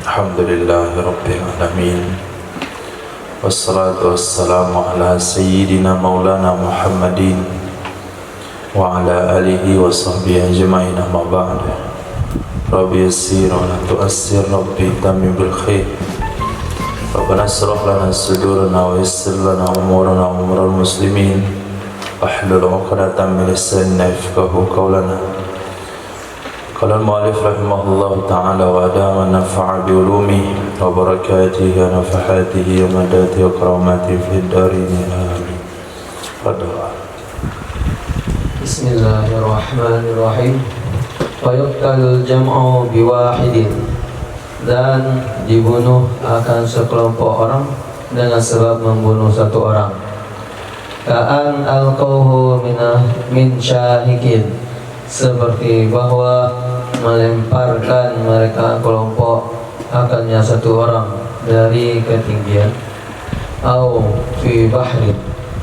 Alhamdulillahi Rabbil Alamin. Wassalatu wassalamu ala Sayyidina Maulana Muhammadin wa ala alihi wa sahbihi ajma'in, amma ba'd. Rabbi yassir wa la tu'assir, Rabbi tamim bil khair. Rabbana asrah lana sudurana wa yassir lana umurana wa umural muslimin. Wahlul 'uqdatam min lisani yafqahu qawlana. Qala al-mu'allif rahimahullahu ta'ala wa adama nafa'a bi ulumihi wa barakatihi wa nafahatihi wa madati wa karamatihi fid darin, amin. Fadhal. Bismillahirrahmanirrahim. Wa yuqtalul jam'u biwahidin, dan dibunuh akan sekelompok orang dengan sebab membunuh satu orang. Ka'an alqauhu min syahikin, seperti bahwa melemparkan mereka kelompok akannya satu orang dari ketinggian, au fi bahri,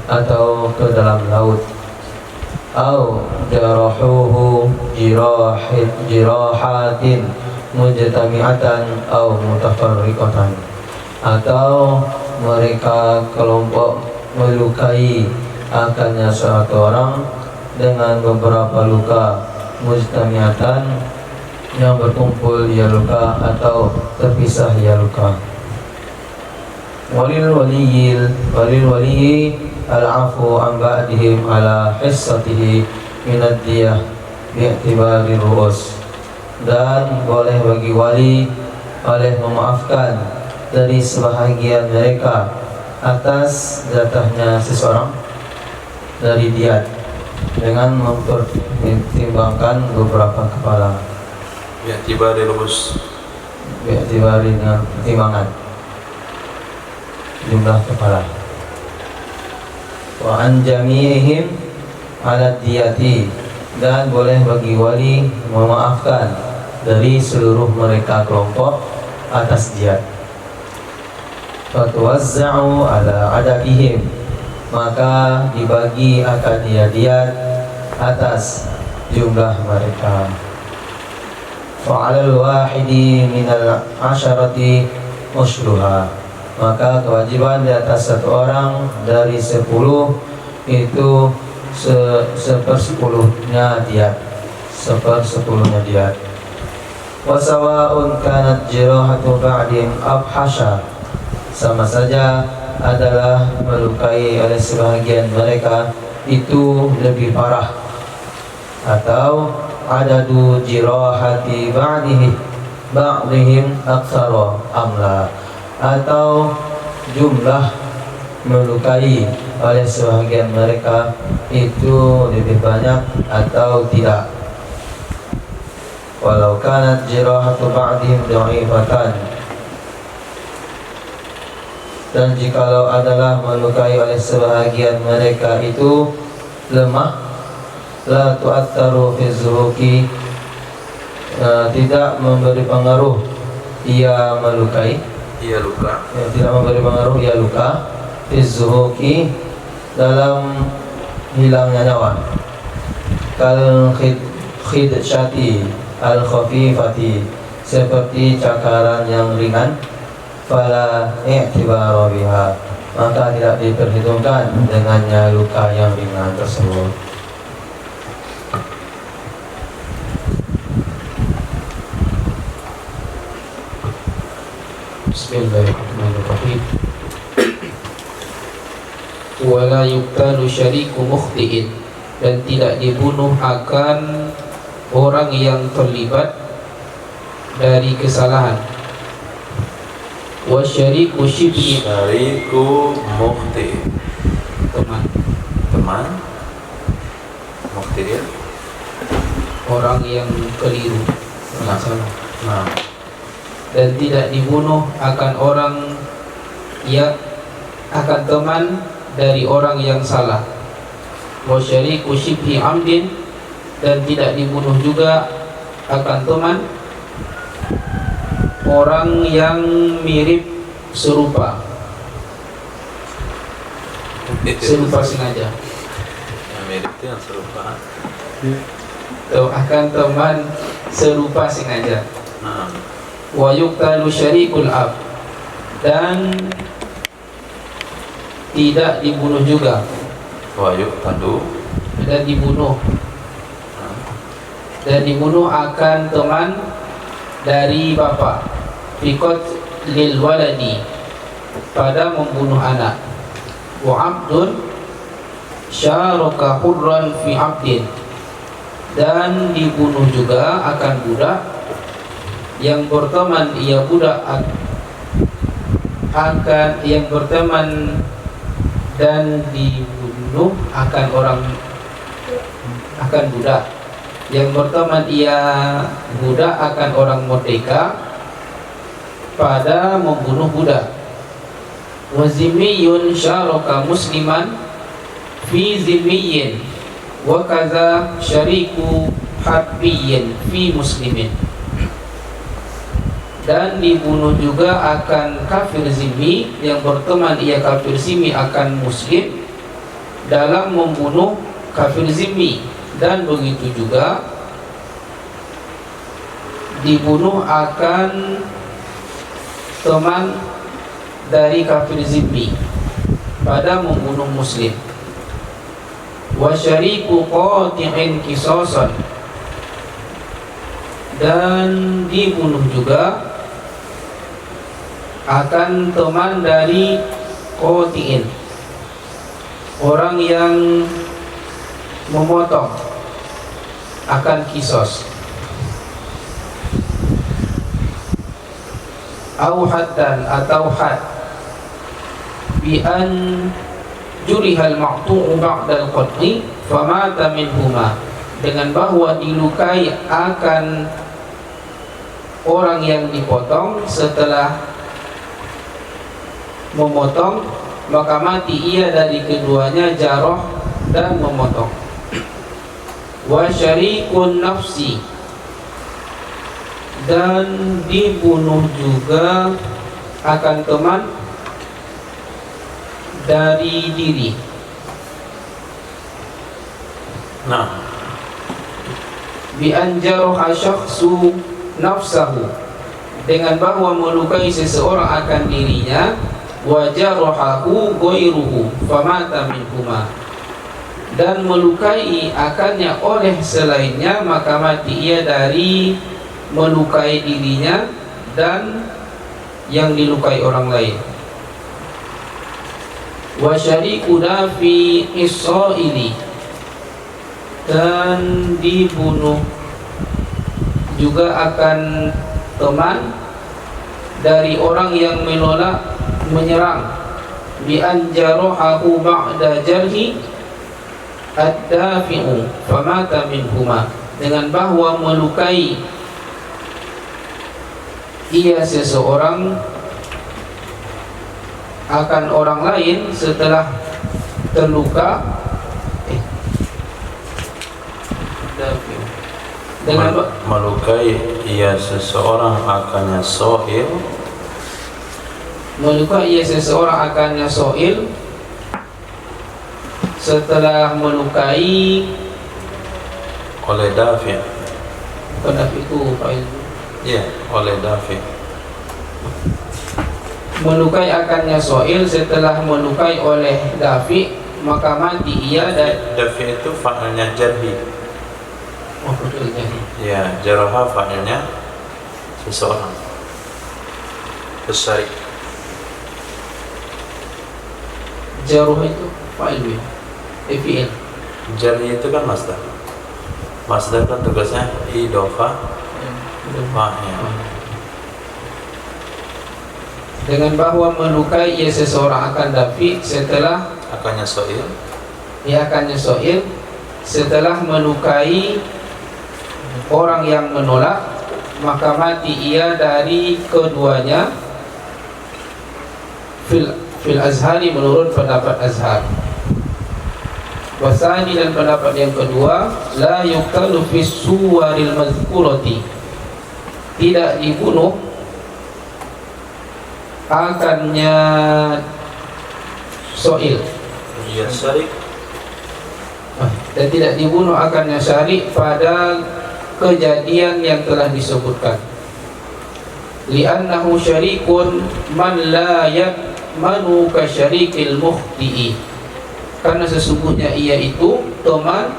atau ke dalam laut, au jarahuhu jirahatin mujtami'atan au mutafarriqatan, atau mereka kelompok melukai akannya suatu orang dengan beberapa luka, mujtami'atan, yang berkumpul ia luka atau terpisah ia luka. Walil waliyyi al-afu an ba'dihim ala hissatihi minad diyah bi'tibari ru'us, dan boleh bagi wali oleh memaafkan dari sebahagian mereka atas jatahnya seseorang dari diyat dengan mempertimbangkan beberapa kepala. Bi'tibari ru'us, Bi'tibari dengan pertimbangan jumlah kepala. Wa an jami'ihim ala diyati, dan boleh bagi wali memaafkan dari seluruh mereka kelompok atas diyat. Fatuwazza'u ala adabihim, maka dibagi akan diyat atas jumlah mereka. Fa'alal wahidi minal asyarati ushruha, maka kewajiban di atas satu orang dari 10 itu sepersepuluhnya diyat, sepersepuluhnya diyat. Wasawa'un kanat jirahatu ba'dim abhasha, sama saja adalah melukai oleh sebahagian mereka itu lebih parah, atau adadu jirahati ba'dihim aktsara amla, atau jumlah melukai oleh sebahagian mereka itu lebih banyak atau tidak. Walau kanat jirahatu ba'dihim dha'ifatan, dan jikalau adalah melukai oleh sebahagian mereka itu lemah, la tu'attaru fi zuhuki, tidak memberi pengaruh ia melukai, ia luka, tidak memberi pengaruh ia luka, fi zuhuki, dalam hilangnya nyawa, kal khidshati al khafifati, seperti cakaran yang ringan, fala i'tibara biha, maka tidak diperhitungkan dengannya luka yang ringan tersebut. Bismillahirrahmanirrahim. Wala yuqtalu syariku mukhti'in, dan tidak dibunuh akan orang yang terlibat dari kesalahan. Wa syariku shibhi, syariku mukhti, teman mukhti, orang yang keliru, salah. Nah, Dan tidak dibunuh akan orang yang akan teman dari orang yang salah. Wa syariku shibhi amdin, dan tidak dibunuh juga akan teman orang yang mirip serupa sengaja. Yang mirip itu yang serupa. Atau akan teman serupa sengaja. wa yuqtalu syarikul ab, dan tidak dibunuh juga, wa yuqtalu, dan dibunuh akan teman dari bapa, fiqat lil waladi, pada membunuh anak, wa abdun syaraka hurran fi abdin, dan dibunuh juga akan budak yang berteman ia budak akan yang berteman, dan dibunuh akan budak yang berteman ia budak akan orang merdeka pada membunuh budak. Wa zimmiyun syaraka musliman fi zimmiyin wa kaza syariku harbiyyin fi muslimin, dan dibunuh juga akan kafir zimmi yang berteman ia kafir zimmi akan muslim dalam membunuh kafir zimmi, dan begitu juga dibunuh akan teman dari kafir zimmi pada membunuh muslim. Wa syariku qati'in qisasan, dan dibunuh juga akan teman dari qati'in, orang yang memotong, akan kisos. Au haddan, atau had, bi an jurihal maqtu'u ba'dal qat'i famata minhuma, dengan bahwa dilukai akan orang yang dipotong setelah memotong, maka mati ia dari keduanya, jarah dan memotong. Wa syarikun nafsi, dan dibunuh juga akan teman dari diri. Nah, Bi anjaroha syakhsu nafsahu, dengan bahwa melukai seseorang akan dirinya, wa jarahahu ghairuhu famata minhuma, dan melukai akannya oleh selainnya, maka mati ia dari melukai dirinya dan yang dilukai orang lain. Wa syariku dafi israili, dan dibunuh juga akan teman dari orang yang menolak menyerang, bi anjarohahu ba'da jarhi ad-dafi'u famata minhuma, dengan bahwa melukai ia seseorang akan orang lain setelah terluka, dengan melukai ia seseorang akannya soil, melukai ia seseorang akannya soil setelah melukai oleh dafi'. Dafi itu fa'il. Ya, oleh dafi'. Melukai akannya soil setelah melukai oleh dafi', maka mati ia. Dan dafi' itu fa'ilnya jarhi. oh betul jadi. Ya, jaraha fa'ilnya seseorang. Besar. Jaruh itu fa'il, fi'il. Jarhi itu kan masdar. Masdar kan tugasnya idhofah fa'il. Dengan bahwa melukai ia seseorang akan dafi setelah Akannya soil. ia akannya soil setelah melukai orang yang menolak, maka mati ia dari keduanya. Fil azhari, menurut pendapat azhar. Wasani, dan pendapat yang kedua, la yuqtalu fi suwaril mazkurati, tidak dibunuh akannya soil, Ya, syarik. dan tidak dibunuh akannya syarik pada kejadian yang telah disebutkan. li'annahu syarikun man la ya'manu ka syarikil mukhti'i, karena sesungguhnya ia itu teman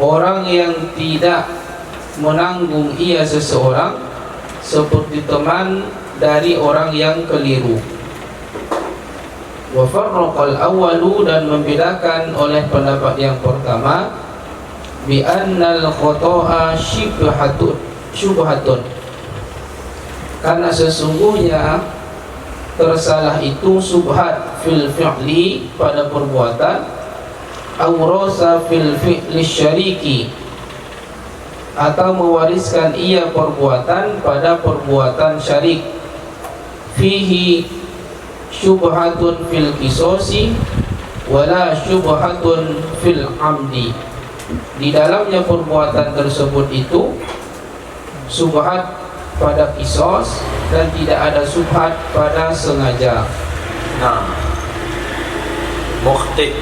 orang yang tidak menanggung ia seseorang seperti teman dari orang yang keliru. Wa farraqal awwalu, dan membedakan oleh pendapat yang pertama, bi annal khata'a syubhatun, karena sesungguhnya tersalah itu subhat fil fi'li, pada perbuatan, awrasa fil fi'li syariki, atau mewariskan ia perbuatan pada perbuatan syarik, fihi syubhatun fil qisosi wala syubhatun fil amdi, di dalamnya perbuatan tersebut itu subhat pada kisos dan tidak ada subhat pada sengaja. Nah, mukhti,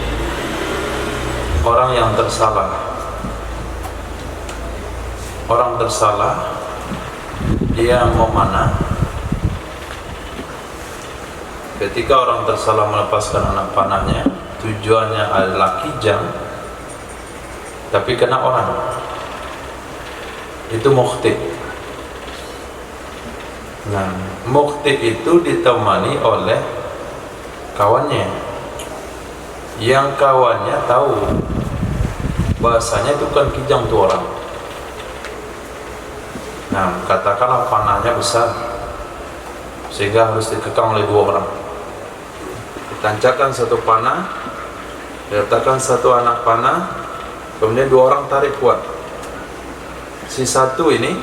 orang yang tersalah. Orang tersalah, dia mau mana? Ketika orang tersalah melepaskan anak panahnya, tujuannya adalah kijang, tapi kena orang, itu mukhti. Nah, mukhti itu ditemani oleh kawannya, yang kawannya tahu bahasanya itu kan kijang tuh orang. Nah, katakanlah panahnya besar sehingga harus dikekang oleh dua orang. Ditancapkan satu panah, diletakkan satu anak panah, kemudian dua orang tarik kuat. Si satu ini,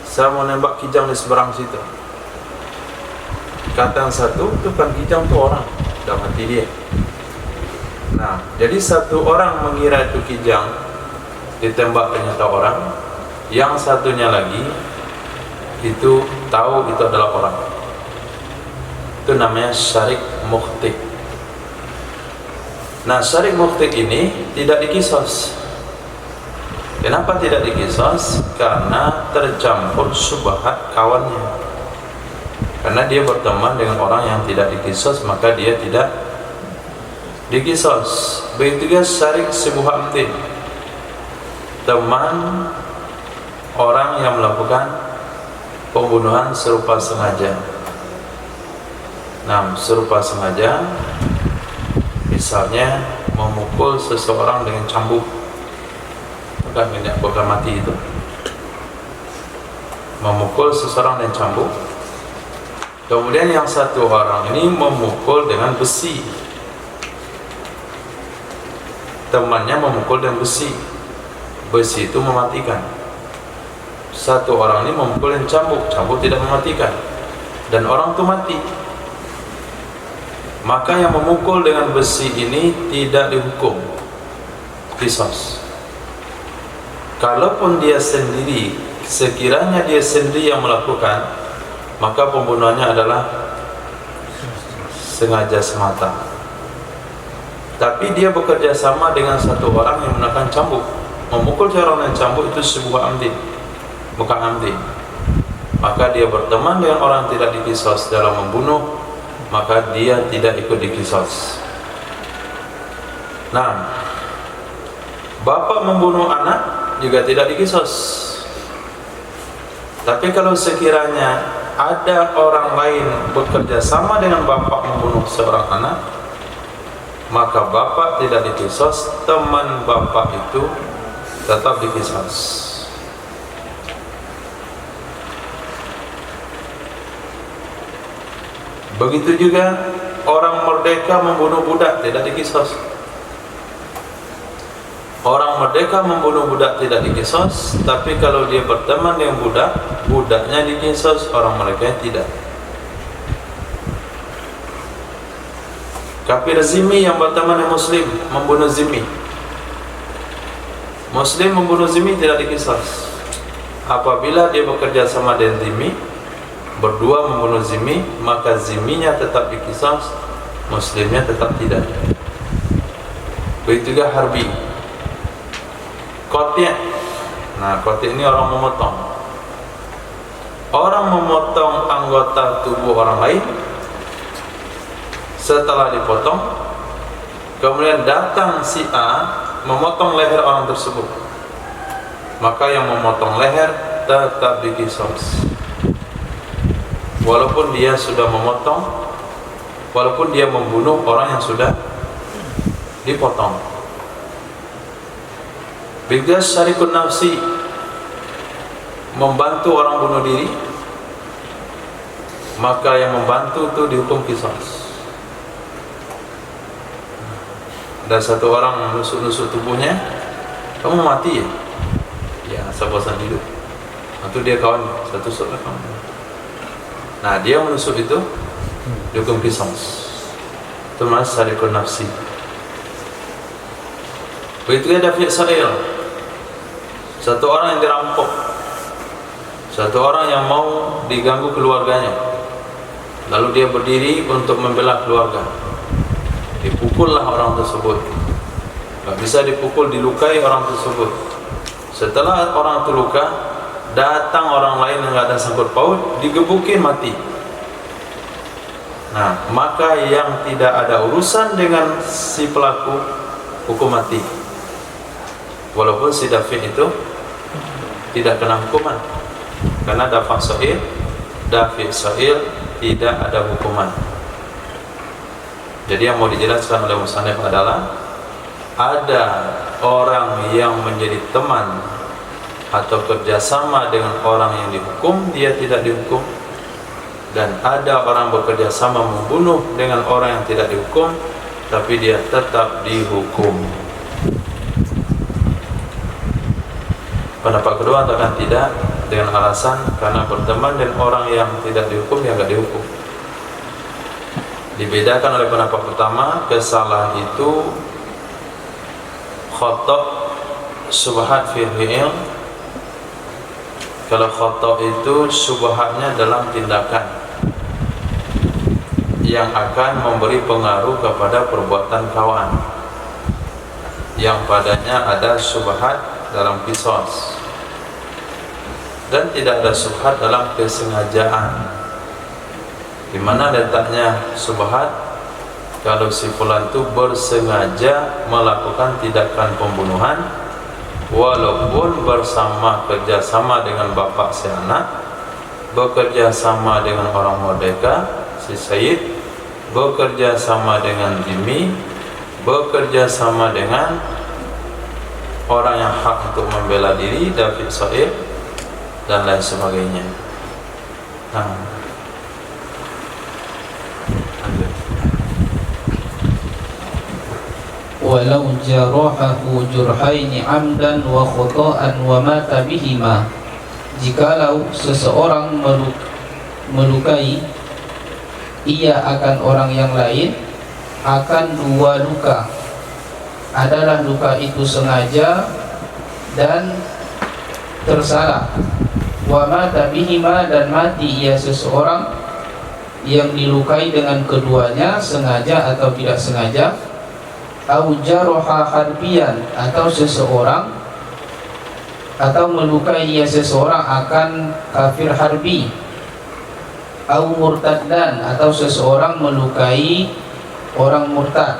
saya mau nembak kijang di seberang situ. Kata yang satu, itu kan kijang itu orang, dalam hati dia. Nah, jadi satu orang mengira itu kijang, ditembak ternyata orang. Yang satunya lagi itu tahu itu adalah orang. Itu namanya syarik mukhti. Nah, syarik mukhti ini tidak dikisos. Kenapa tidak dikisos? Karena tercampur subhat kawannya. Karena dia berteman dengan orang yang tidak dikisos, maka dia tidak dikisos. Begitu juga syarik sibuh amdin, teman orang yang melakukan pembunuhan serupa sengaja. Nah, serupa sengaja, misalnya memukul seseorang dengan cambuk, bukan minyak bakar mati itu, memukul seseorang dengan cambuk. Kemudian yang satu orang ini memukul dengan besi, temannya memukul dengan besi, besi itu mematikan. Satu orang ini memukul dengan cambuk, cambuk tidak mematikan, dan orang itu mati. Maka yang memukul dengan besi ini tidak dihukum qisas. Kalaupun dia sendiri, sekiranya dia sendiri yang melakukan, maka pembunuhannya adalah sengaja semata. Tapi dia bekerja sama dengan satu orang yang menggunakan cambuk, memukul orang dengan cambuk, itu sebuah amdin, bukan amdin. Maka dia berteman dengan orang yang tidak diqisas dalam membunuh, maka dia tidak ikut diqisas. Nah, bapak membunuh anak juga tidak diqisas. Tapi kalau sekiranya ada orang lain bekerja sama dengan bapak membunuh seorang anak, maka bapak tidak diqisas, teman bapak itu tetap diqisas. Begitu juga orang merdeka membunuh budak tidak diqisas. Orang merdeka membunuh budak tidak diqisas, tapi kalau dia berteman dengan budak, budaknya diqisas, orang merdeka tidak. Kafir zimmi yang berteman dengan muslim membunuh zimmi, muslim membunuh zimmi tidak diqisas. Apabila dia bekerja sama dengan zimmi, berdua membunuh zimmi, maka zimminya tetap diqisas, muslimnya tetap tidak. Begitu juga harbi, qati'. Nah, qati' ini orang memotong. orang memotong anggota tubuh orang lain, setelah dipotong kemudian datang si A memotong leher orang tersebut, maka yang memotong leher tetap diqisas, walaupun dia sudah memotong, walaupun dia membunuh orang yang sudah dipotong. Bigas syarikun nafsi, membantu orang bunuh diri, maka yang membantu itu dihukum qisas. Ada satu orang menusuk-nusuk tubuhnya, kamu mati ya? Ya, saya bosan hidup. Atau dia kawan, satu tusuklah kamu. Nah, dia menusuk itu dihukum qisas. Itu mas syarikun nafsi. Begitu ada fi' sa'il, satu orang yang dirampok, satu orang yang mau diganggu keluarganya, lalu dia berdiri untuk membela keluarga, dipukullah orang tersebut. Gak bisa dipukul, dilukai orang tersebut. Setelah orang terluka, datang orang lain yang gak ada sangkut paut, digebukin mati. Nah, maka yang tidak ada urusan dengan si pelaku, hukum mati. Walaupun si David itu tidak kena hukuman, karena David Sa'il tidak ada hukuman. Jadi yang mau dijelaskan oleh musannif adalah ada orang yang menjadi teman atau kerjasama dengan orang yang dihukum, dia tidak dihukum. Dan ada orang bekerjasama membunuh dengan orang yang tidak dihukum, tapi dia tetap dihukum. Pendapat kedua atakan tidak, dengan alasan karena berteman dengan orang yang tidak dihukum, yang tidak dihukum. Dibedakan oleh pendapat pertama, kesalahan itu khata' subhat fi fi'il. Kalau khata' itu subhatnya dalam tindakan yang akan memberi pengaruh kepada perbuatan kawan, yang padanya ada subhat dalam qisas, dan tidak ada subhat dalam kesengajaan. Di mana letaknya subhat? Kalau si fulan itu bersengaja melakukan tindakan pembunuhan, walaupun bersama kerjasama dengan bapak si anak, bekerja sama dengan orang merdeka si Sayyid, bekerja sama dengan Jimmy, bekerja sama dengan orang yang hak untuk membela diri, David Sa'il, dan lain sebagainya. Nah, walau jarahahu jurhaini amdan wa khata'an wa mata bihima, jikalau seseorang melukai ia akan orang yang lain akan dua luka, adalah luka itu sengaja dan tersalah, wa mata bihima, dan mati ia seseorang yang dilukai dengan keduanya, sengaja atau tidak sengaja, au jaraha harbiyan, atau seseorang atau melukai ia seseorang akan kafir harbi, au murtaddan, atau seseorang melukai orang murtad,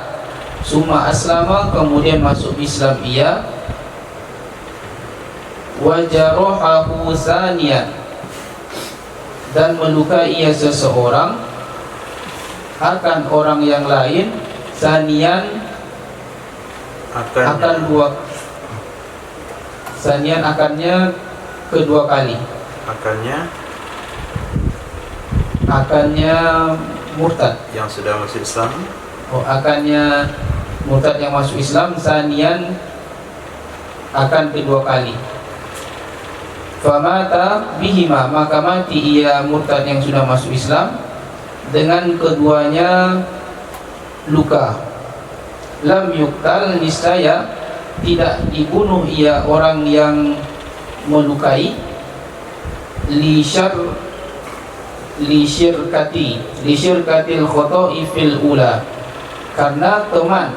summa aslama, kemudian masuk Islam ia, wa jarahahu saniyan, dan melukai ia seseorang akan orang yang lain, saniyan akan dua, sanian akannya kedua kali, akannya murtad yang sudah masuk Islam, akannya murtad yang masuk Islam, sanian akan kedua kali. Famata bihima, maka mati ia murtad yang sudah masuk Islam dengan keduanya luka. Lam yuktal, niscaya tidak dibunuh ia orang yang melukai, li syirkatil khoto'i fil ula, karena teman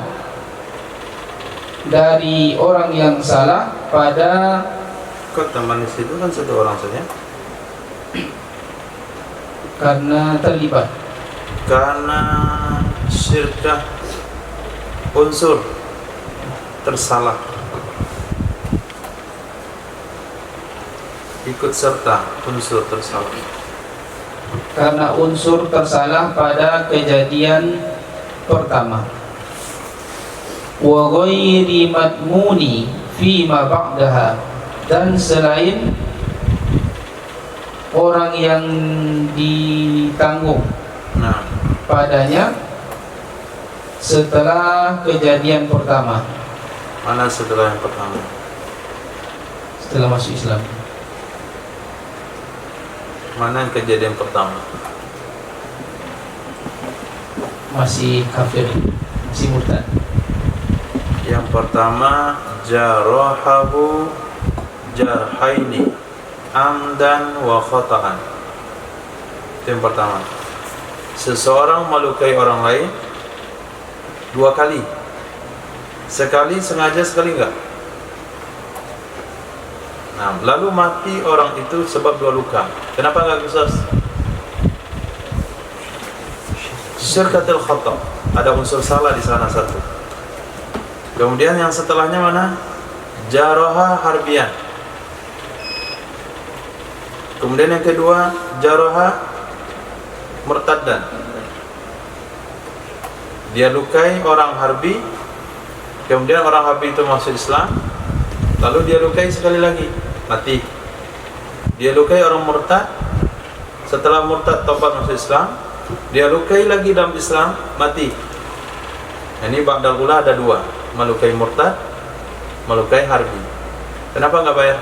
dari orang yang salah pada. kok teman di situ kan satu orang saja? Karena terlibat. Karena syirkah unsur tersalah, ikut serta unsur tersalah. Karena unsur tersalah pada kejadian pertama. Wa ghairi madmuni fi ma ba'daha, dan selain orang yang ditanggung Nah, padanya setelah kejadian pertama, mana setelah yang pertama? setelah masuk Islam. Mana yang kejadian pertama? Masih kafir, masih murtad. Yang pertama, jarahahu jarhaini amdan wa khata'an. Itu yang pertama. Seseorang melukai orang lain 2 kali. Sekali sengaja, sekali enggak. Nah, lalu mati orang itu sebab 2 luka. Kenapa enggak qisas? Syirkatul khata'. Ada unsur salah di sana satu. Kemudian yang setelahnya mana? Jaraha harbian. Kemudian yang kedua, jaraha murtaddan. Dia lukai orang harbi, kemudian orang harbi itu masuk Islam, lalu dia lukai sekali lagi, mati. Dia lukai orang murtad, setelah murtad tobat masuk Islam, dia lukai lagi dalam Islam, mati. Ini ba'dal ula ada 2, melukai murtad, melukai harbi. Kenapa enggak bayar?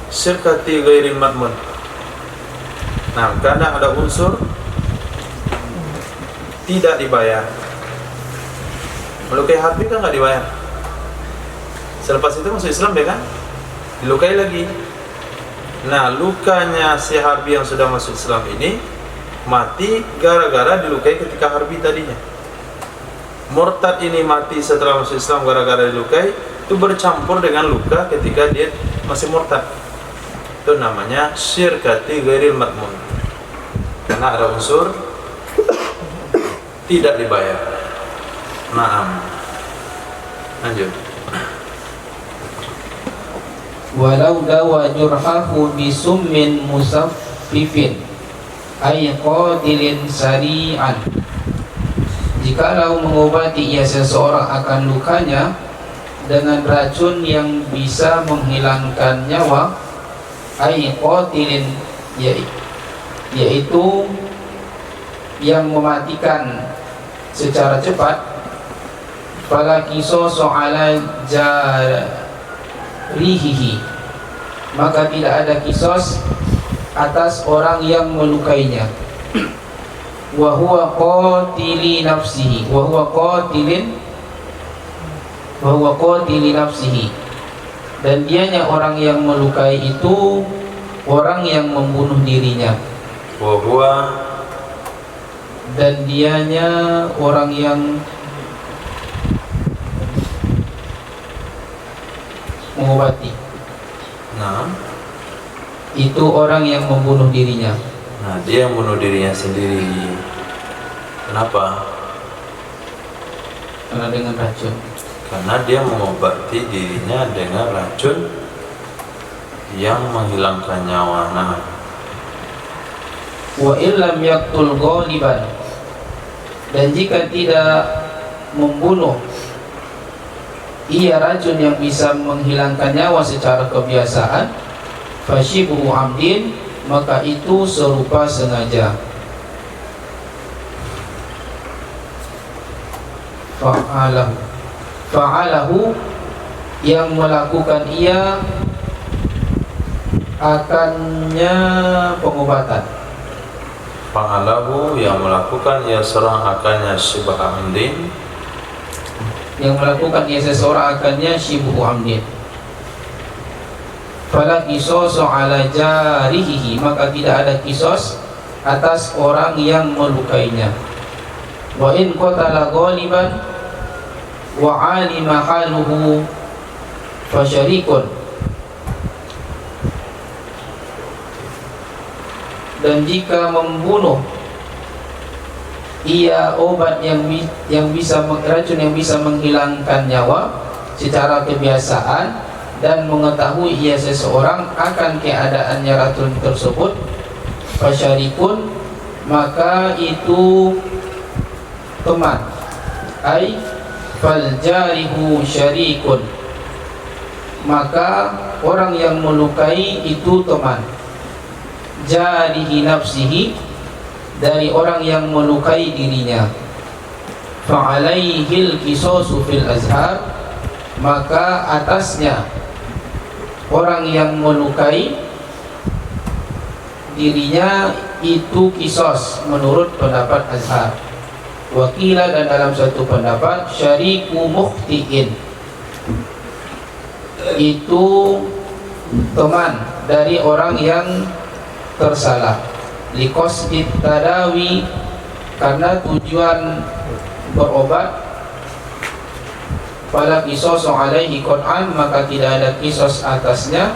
Syirkati ghairil madmun. Nah, karena ada unsur tidak dibayar. Melukai harbi kan nggak dibayar. Selepas itu masuk Islam ya kan? Dilukai lagi. Nah, lukanya si harbi yang sudah masuk Islam ini mati gara-gara dilukai ketika harbi tadinya. Murtad ini mati setelah masuk Islam gara-gara dilukai, itu bercampur dengan luka ketika dia masih murtad. Itu namanya syirkati ghairil madmun. Karena ada unsur tidak dibayar. Naam. Lanjut. Walau dawa jurhahu bisummin musaffifin ay qatilin sari'an, jikalau mengobati ia seseorang akan lukanya dengan racun yang bisa menghilangkan nyawa, ay qatilin, yaitu yang mematikan secara cepat, fala qisasu ala jarihihi, maka tidak ada kisos atas orang yang melukainya. Wa huwa qatili nafsihi, wa huwa qatili nafsihi, dan dianya orang yang melukai itu orang yang membunuh dirinya. Wa huwa, dan dianya orang yang mengobati. nah, Itu orang yang membunuh dirinya. nah dia yang bunuh dirinya sendiri. Kenapa? Karena dengan racun. Karena dia mengobati dirinya dengan racun yang menghilangkan nyawa. Nah, Wa illam yaqtul ghaliban, dan jika tidak membunuh ia racun yang bisa menghilangkan nyawa secara kebiasaan, fashibu amdin, maka itu serupa sengaja. Fa'alahu, yang melakukan ia akannya pengobatan. fa'alahu, yang melakukan ia seorang akannya syibah amdin, Yang melakukan ia seseorang akannya syibuhu amdin. Fala qisasu ala jarihi, maka tidak ada kisos atas orang yang melukainya. Wa in qatala ghaliban wa alima haluhu fasyarikun, dan jika membunuh ia obat yang bisa racun yang bisa menghilangkan nyawa secara kebiasaan, dan mengetahui ia seseorang akan keadaannya racun tersebut, fasyarikun, maka itu teman, ai faljarihu syarikun, maka orang yang melukai itu teman, jarihi nafsihi, dari orang yang melukai dirinya, fa'alaihil qisasu fil azhar, maka atasnya orang yang melukai dirinya itu kisos menurut pendapat azhar. Wakila, dan dalam satu pendapat syariku mukhtiin, itu teman dari orang yang tersalah, liqasdit tadawi, karena tujuan berobat, fala qisasu alaihi qat'an, maka tidak ada kisos atasnya,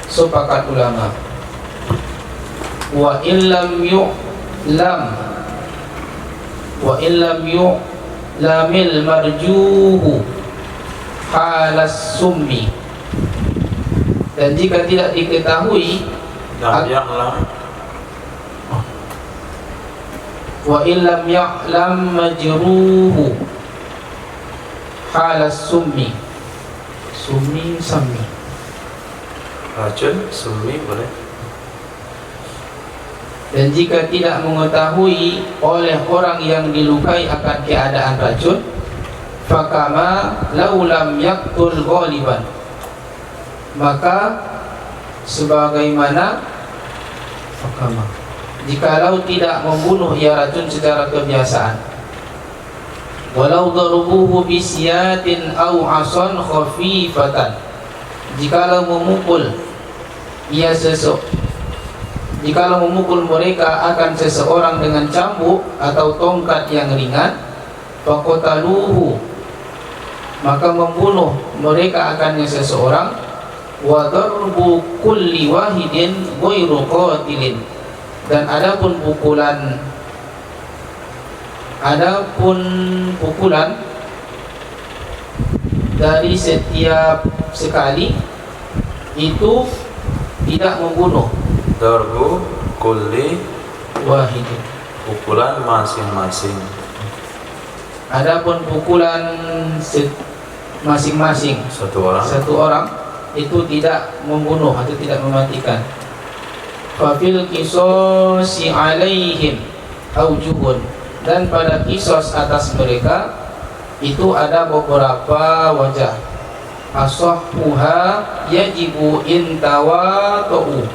sepakat ulama. Wa illam yu'lamil marjuhu halas summi, dan jika tidak diketahui wa illam ya'lam majruhu halas summi, sammi, racun, summi boleh. dan jika tidak mengetahui oleh orang yang dilukai akan keadaan racun, fakama laulam yaktul ghaliban, maka sebagaimana fakama, jikalau tidak membunuh ia racun secara kebiasaan, walau darubuhu bisyatin au ason khafifatan, jikalau memukul mereka akan seseorang dengan cambuk atau tongkat yang ringan, faqataluhu, maka membunuh mereka akannya seseorang, wa darbu kulli wahidin ghairu qatilin, dan adapun pukulan dari setiap sekali itu tidak membunuh. Darbu kulli Wahidin, pukulan masing-masing. adapun pukulan masing-masing Satu orang itu tidak membunuh atau tidak mematikan. Fafil qisasi alaihim aujuhun, dan pada kisos atas mereka itu ada beberapa wajah. Asahhuha yajibu intawatu,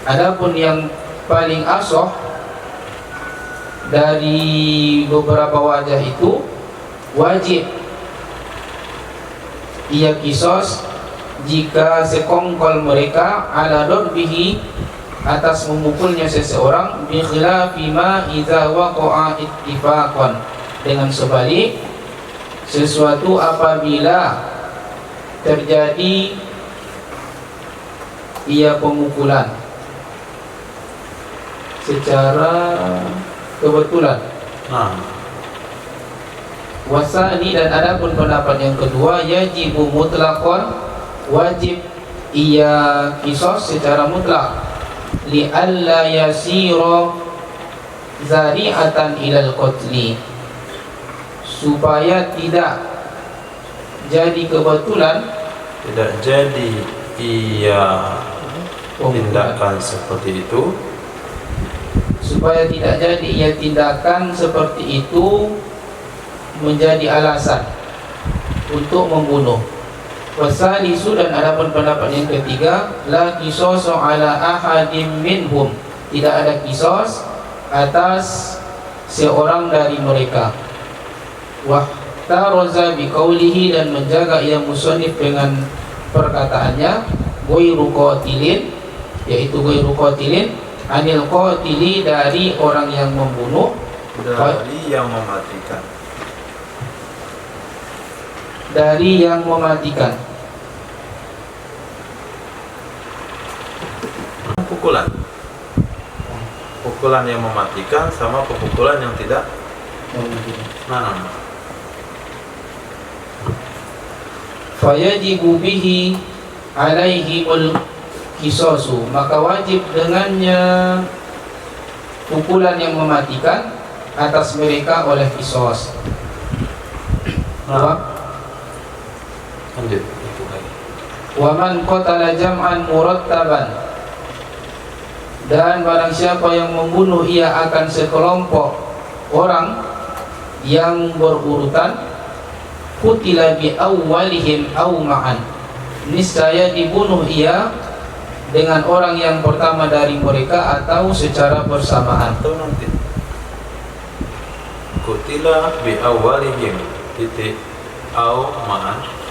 adapun yang paling asah dari beberapa wajah itu, wajib ia kisos jika sekongkol mereka ala darbihi, atas memukulnya seseorang, bi khilafi ma idza waqa'a ittifaqan, dengan sebalik sesuatu apabila terjadi ia pemukulan secara kebetulan. Wasani, dan adapun pendapat yang kedua, yajibu mutlaqan, wajib ia kisos secara mutlak, li alla yasira zari'atan ilal qatli, supaya tidak jadi kebetulan, tidak jadi ia tindakan seperti itu, supaya tidak jadi ia tindakan seperti itu menjadi alasan untuk membunuh. Wasalisu, dan adapun pendapat yang ketiga, la qisasu ala ahadim minhum, tidak ada kisos atas seorang dari mereka. Wahtaraza biqaulihi, dan menjaga ia musannif dengan perkataannya, ghairu qatilin, yaitu ghairu qatilin, anil qatili, dari orang yang membunuh, dari yang mematikan, dari yang mematikan. pukulan pukulan yang mematikan sama pemukulan yang tidak mematikan. nah. Fayajibu bihi alaihimul kisosu, maka wajib dengannya pukulan yang mematikan atas mereka oleh kisos. Lanjut. Wa man qatala jam'an murattaban, dan barang siapa yang membunuh ia akan sekelompok orang yang berurutan, qutila bi awwalihim aw ma'an, niscaya dibunuh ia dengan orang yang pertama dari mereka atau secara bersamaan. Atau nanti qutila bi awwalihim titik au ma'an,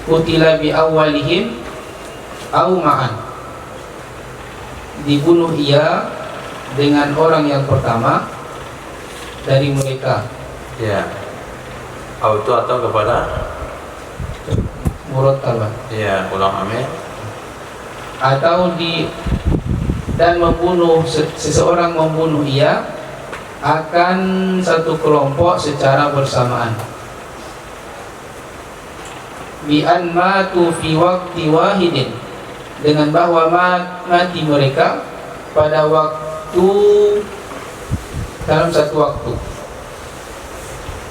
Qutila bi awwalihim au ma'an, dibunuh ia dengan orang yang pertama dari mereka. ya. Au itu atau kepada Murattaban. ya, ulang amin. Atau dan membunuh seseorang membunuh ia akan satu kelompok secara bersamaan. Bi an matu fi waqti wahidin, dengan bahwa mati mereka pada waktu, dalam satu waktu.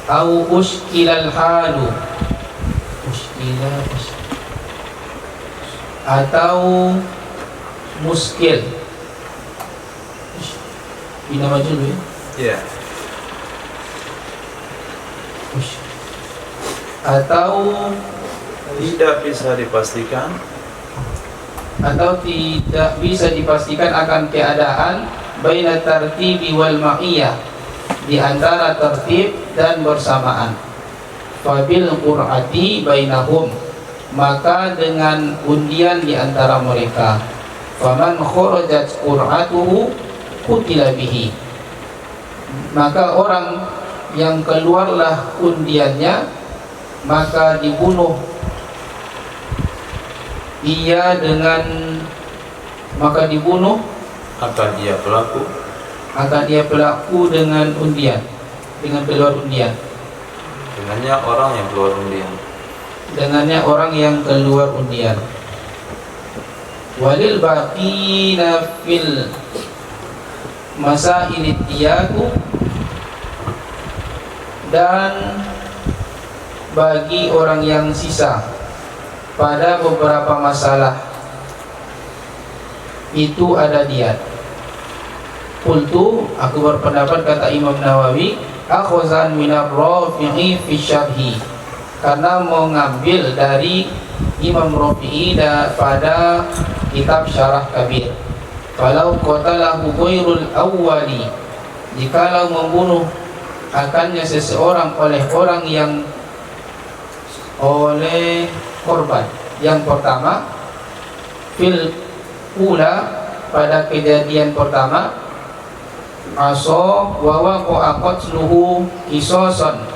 Au uskilal halu, atau muskil. Bina maju dulu ya. Ya. Atau Tidak bisa dipastikan akan keadaan baina tartibi wal ma'iyah, di antara tertib dan bersamaan. Fabil qur'ati bainahum, maka dengan undian di antara mereka. Faman kharajat qur'atuhu qutila bihi, maka orang yang keluarlah undiannya maka dibunuh ia akan dia pelaku dengan undian, dengan keluar undian, dengannya orang yang keluar undian. Walil baqina fil masailid diyaku, dan bagi orang yang sisa pada beberapa masalah itu ada diat. Qultu, aku berpendapat, kata Imam Nawawi, akhuzan minar Rafi'i fi syarhi, karena mengambil dari Imam Rafi'i pada kitab Syarah Kabir. Kalau qatalahu ghairul awwali, jikalau membunuh akannya seseorang oleh korban yang pertama, fil ula, pada kejadian pertama, aso wa waqa'a qatluhu qisasan,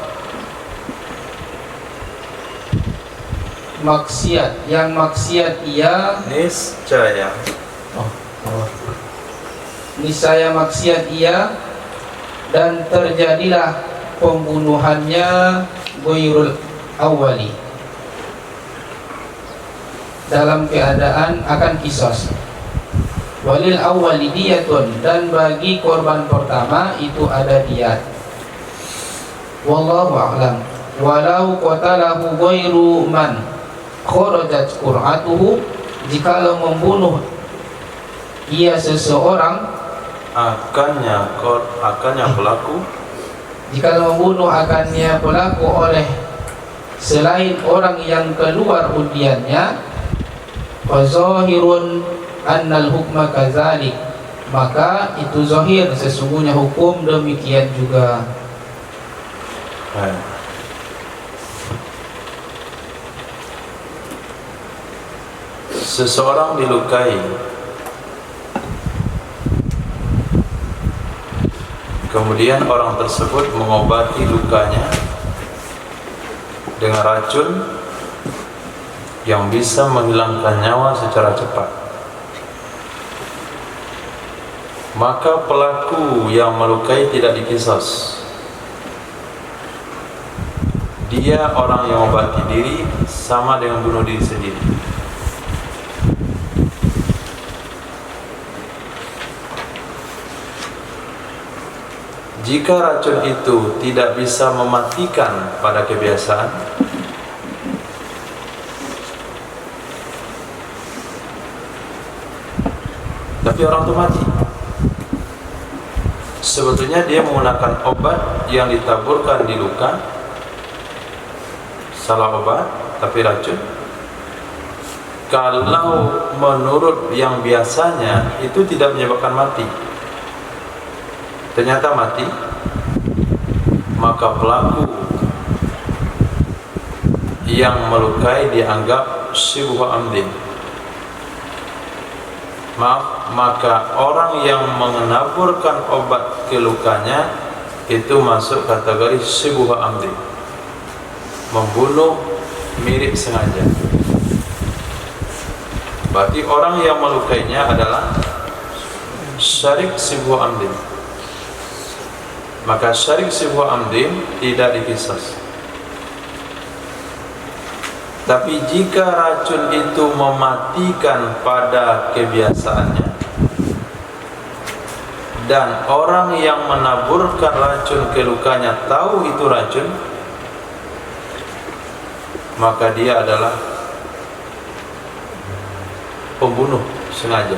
maksiat ia niscaya maksiat ia, dan terjadilah pembunuhannya ghairul awali, dalam keadaan akan kisos. Walil awwali diyatun, dan bagi korban pertama itu ada diyat. Wallahu a'lam. Walau qatalahu ghairu man kharajat qur'atuhu, jikalau membunuh ia seseorang akannya pelaku, jikalau membunuh akannya pelaku oleh selain orang yang keluar undiannya, fa zahirun annal hukma kadzalik, maka itu zahir, sesungguhnya hukum demikian juga. Seseorang dilukai, kemudian orang tersebut mengobati lukanya dengan racun yang bisa menghilangkan nyawa secara cepat. maka pelaku yang melukai tidak diqisas. Dia orang yang mengobati diri sama dengan bunuh diri sendiri. Jika racun itu tidak bisa mematikan pada kebiasaan, tapi orang itu mati, sebetulnya dia menggunakan obat yang ditaburkan di luka, salah obat tapi racun. Kalau menurut yang biasanya itu tidak menyebabkan mati, ternyata mati, maka pelaku yang melukai dianggap syibhu amdin. Maka orang yang menaburkan obat ke lukanya itu masuk kategori syibhu amdin, membunuh mirip sengaja. Berarti orang yang melukainya adalah syarik syibhu amdin. Maka syarik syibhu amdin tidak diqisas. Tapi jika racun itu mematikan pada kebiasaannya dan orang yang menaburkan racun ke lukanya tahu itu racun, maka dia adalah pembunuh sengaja.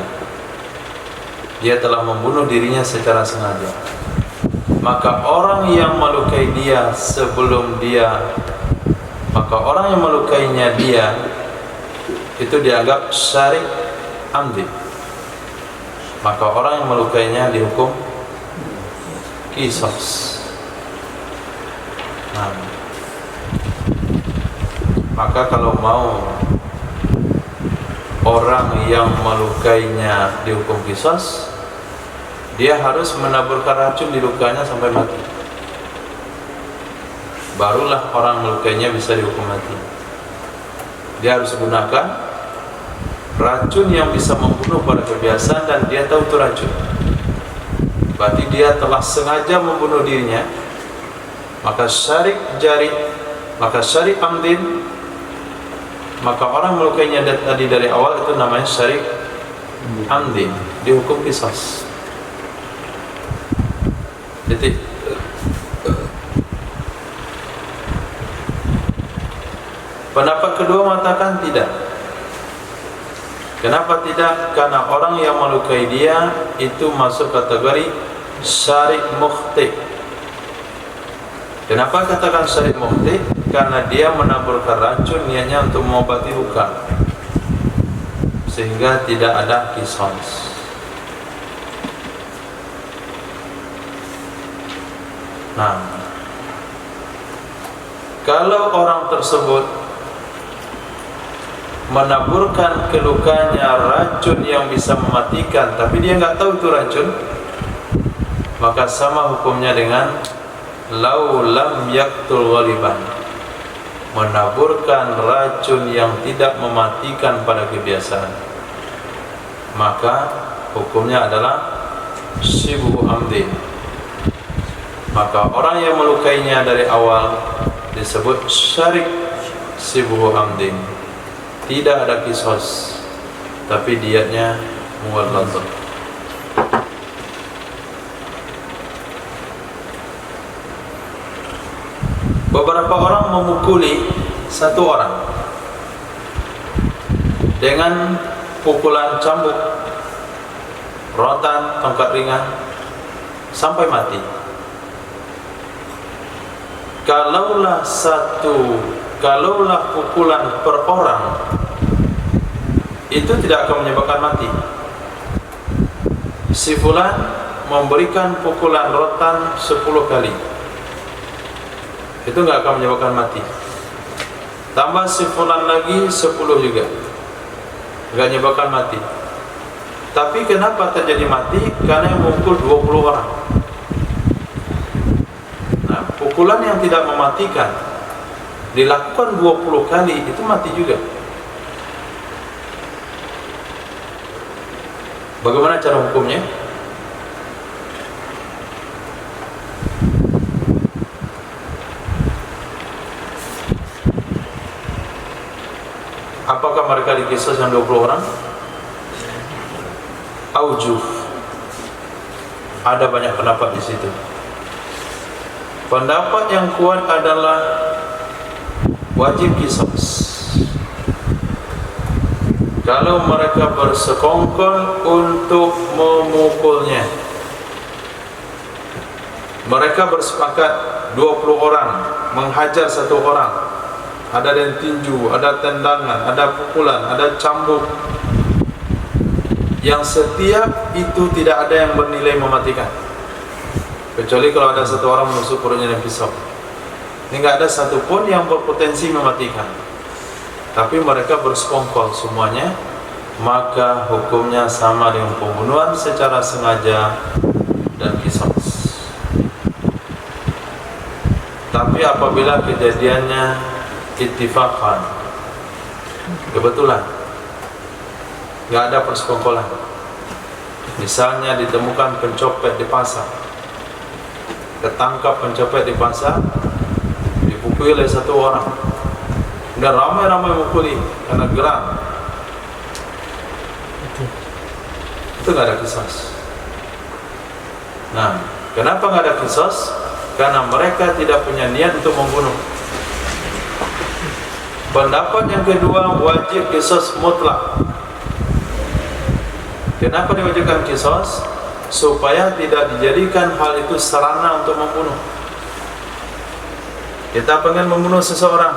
Dia telah membunuh dirinya secara sengaja. Maka orang yang melukai dia maka orang yang melukainya dia itu dianggap syarik amdi. Maka orang yang melukainya dihukum qisas. Nah, maka kalau mau orang yang melukainya dihukum qisas, dia harus menaburkan racun di lukanya sampai mati. Barulah orang melukainya bisa dihukum mati. Dia harus gunakan racun yang bisa membunuh pada kebiasaan dan dia tahu itu racun. Berarti dia telah sengaja membunuh dirinya. Maka syarik amdin. Maka orang melukainya tadi dari awal itu namanya syarik amdin, dihukum qisas. Jadi pendapat kedua mengatakan tidak. Kenapa tidak? Karena orang yang melukai dia itu masuk kategori syarik mukhti. Kenapa katakan syarik mukhti? Karena dia menaburkan racun niatnya untuk mengobati luka, sehingga tidak ada qisas. Nah, kalau orang tersebut menaburkan ke lukanya racun yang bisa mematikan tapi dia nggak tahu itu racun, maka sama hukumnya dengan lau lam yaqtul ghaliban, menaburkan racun yang tidak mematikan pada kebiasaan, maka hukumnya adalah syibhu amdin. Maka orang yang melukainya dari awal disebut syarik syibhu amdin. Tidak ada qisas, tapi diyatnya mughalladzah. Beberapa orang memukuli satu orang dengan pukulan cambuk, rotan, tongkat ringan sampai mati. Kalaulah pukulan per orang itu tidak akan menyebabkan mati. Si fulan memberikan pukulan rotan 10 kali, itu nggak akan menyebabkan mati. Tambah si fulan lagi 10 juga, nggak menyebabkan mati. Tapi kenapa terjadi mati? Karena yang memukul 20 orang. Nah, pukulan yang tidak mematikan dilakukan 20 kali itu mati juga. Bagaimana cara hukumnya? Apakah mereka dikisos yang 20 orang? Aujuh. Ada banyak pendapat di situ. Pendapat yang kuat adalah wajib kisos. Kalau mereka bersekongkol untuk memukulnya, mereka bersepakat 20 orang menghajar satu orang, ada yang tinju, ada tendangan, ada pukulan, ada cambuk, yang setiap itu tidak ada yang bernilai mematikan, kecuali kalau ada satu orang menusuk perutnya dengan pisau. Ini nggak ada satupun yang berpotensi mematikan. Tapi mereka bersekongkol semuanya, maka hukumnya sama dengan pembunuhan secara sengaja dan kisos. Tapi apabila kejadiannya ittifaqan, kebetulan, nggak ada persekongkolan. Misalnya ditemukan pencopet di pasar, ketangkap pencopet di pasar, dipukuli oleh satu orang, dan ramai-ramai mukuli karena geram, itu nggak ada kisos. Nah, kenapa nggak ada kisos? Karena mereka tidak punya niat untuk membunuh. Pendapat yang kedua, wajib kisos mutlak. Kenapa diwajibkan kisos? Supaya tidak dijadikan hal itu sarana untuk membunuh. Kita pengen membunuh seseorang,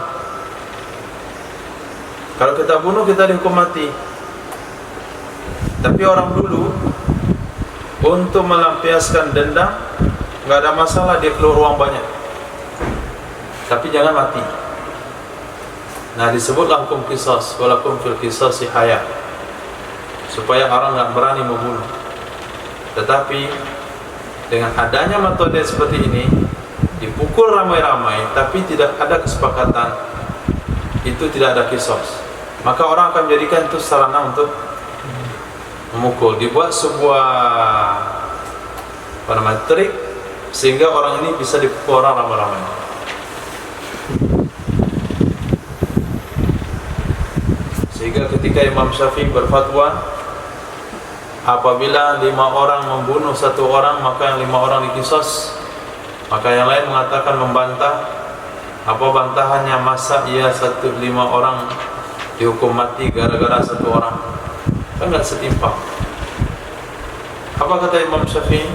kalau kita bunuh kita dihukum mati. Tapi orang dulu untuk melampiaskan dendam, nggak ada masalah dia keluar uang banyak, tapi jangan mati. Nah, disebutlah hukum kisos, walakum fil qisasi haya, supaya orang nggak berani membunuh. Tetapi dengan adanya metode seperti ini, dipukul ramai-ramai tapi tidak ada kesepakatan, itu tidak ada kisos, maka orang akan menjadikan itu sarana untuk memukul. Dibuat sebuah trik sehingga orang ini bisa dipukul orang ramai-ramai. Sehingga ketika Imam Syafi'i berfatwa, apabila 5 orang membunuh 1 orang, maka yang 5 orang dikisos. Maka yang lain mengatakan membantah. Apa bantahannya? Masa ia 5 orang dihukum mati gara-gara 1 orang? Kan nggak setimpal. Apa kata Imam Syafi'i?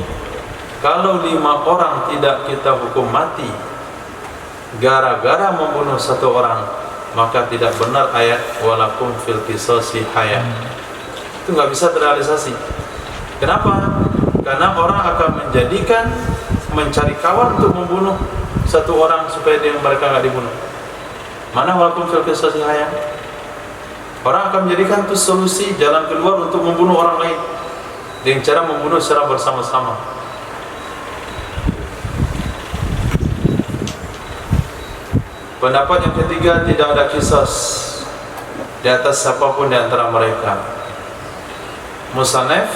Kalau 5 orang tidak kita hukum mati gara-gara membunuh 1 orang, maka tidak benar ayat walakum fil qisasi haya. Itu nggak bisa terrealisasi. Kenapa? Karena orang akan menjadikan mencari kawan untuk membunuh 1 orang supaya mereka nggak dibunuh. Mana walakum fil qisasi haya? Orang akan menjadikan itu solusi, jalan keluar untuk membunuh orang lain dengan cara membunuh secara bersama-sama. Pendapat yang ketiga, tidak ada kisos di atas siapapun di antara mereka. Musannaf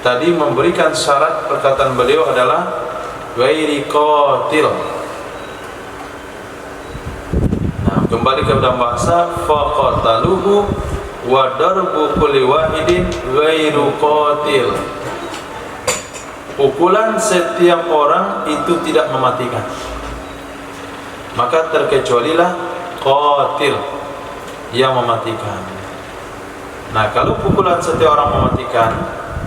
tadi memberikan syarat, perkataan beliau adalah ghairi qatil. Nah, kembali ke dalam bahasa, faqataluhu wa darbu kulli wahidin ghairu qatil. Pukulan setiap orang itu tidak mematikan, maka terkecualilah qatil yang mematikan. Nah, kalau pukulan setiap orang mematikan,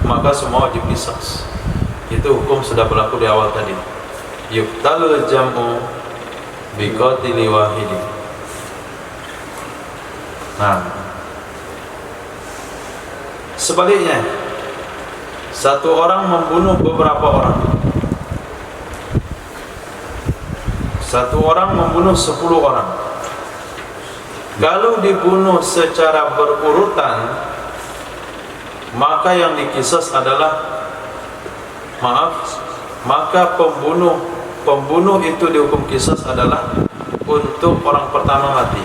maka semua wajib qisas. Itu hukum sudah berlaku di awal tadi. Yuqtalul jam'u biqatili wahidi. Nah, sebaliknya, 1 orang membunuh beberapa orang. 1 orang membunuh 10 orang. Kalau dibunuh secara berurutan, maka yang dikisas adalah maka pembunuh itu dihukum kisas adalah untuk orang pertama mati.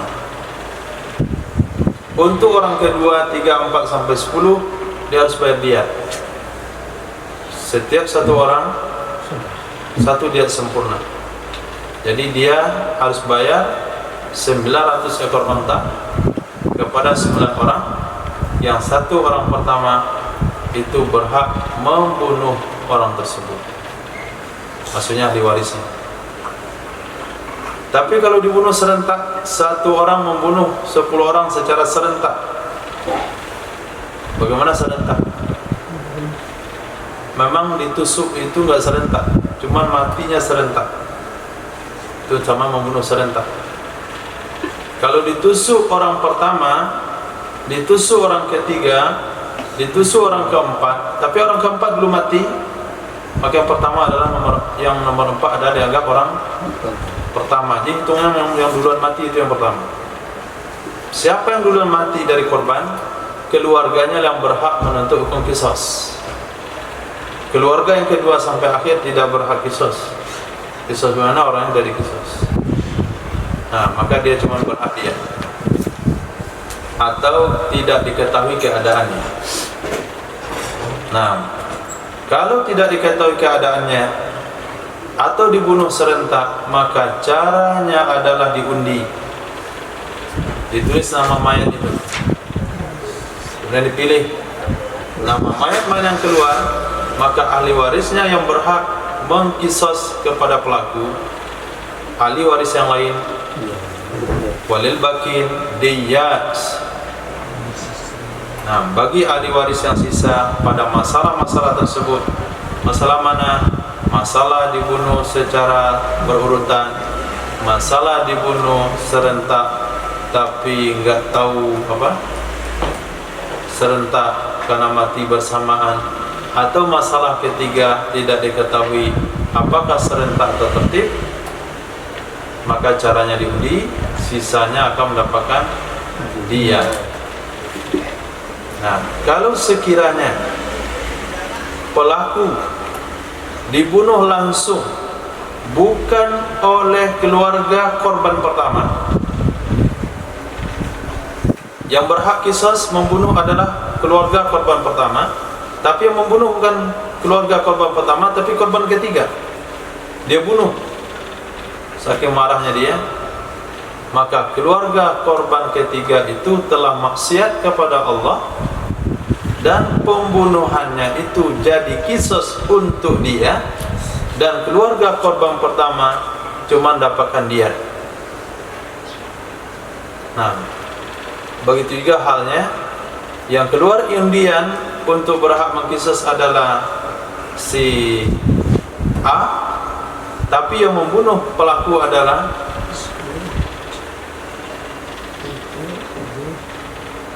Untuk orang kedua, 3, 4 sampai 10 dia harus bayar diat. Setiap 1 orang 1 diat sempurna. Jadi dia harus bayar 900 ekor unta kepada 9 orang, yang 1 orang pertama itu berhak membunuh orang tersebut, maksudnya ahli warisnya. Tapi kalau dibunuh serentak, 1 orang membunuh 10 orang secara serentak. Bagaimana serentak? Memang ditusuk itu enggak serentak, cuman matinya serentak. Itu sama membunuh serentak. Kalau ditusuk orang pertama, ditusuk orang ketiga, ditusuk orang keempat, tapi orang keempat belum mati, maka yang pertama adalah nomor 4 adalah dianggap orang pertama. Jadi hitungnya yang duluan mati itu yang pertama. Siapa yang duluan mati dari korban, keluarganya yang berhak menuntut hukum qisas. Keluarga yang kedua sampai akhir tidak berhak qisas. Qisas mana orang yang dari qisas. Nah, maka dia cuma berhak dia, atau tidak diketahui keadaannya. Nah, kalau tidak diketahui keadaannya atau dibunuh serentak, maka caranya adalah diundi. Ditulis nama mayat itu, kemudian dipilih nama mayat mana yang keluar, maka ahli warisnya yang berhak mengqisas kepada pelaku. Ahli waris yang lain walil bakin diyat. Nah, bagi ahli waris yang sisa pada masalah-masalah tersebut, masalah mana? Masalah dibunuh secara berurutan, masalah dibunuh serentak tapi enggak tahu serentak karena mati bersamaan, atau masalah ketiga tidak diketahui apakah serentak atau tertib, maka caranya diundi, sisanya akan mendapatkan dia. Nah, kalau sekiranya pelaku dibunuh langsung bukan oleh keluarga korban pertama, yang berhak qisas membunuh adalah keluarga korban pertama, tapi yang membunuh bukan keluarga korban pertama tapi korban ketiga. Dia bunuh saking marahnya dia, maka keluarga korban ketiga itu telah maksiat kepada Allah, dan pembunuhannya itu jadi qisas untuk dia, dan keluarga korban pertama cuma dapatkan dia. Nah, begitu juga halnya yang keluar undian untuk berhak mengqisas adalah si A, tapi yang membunuh pelaku adalah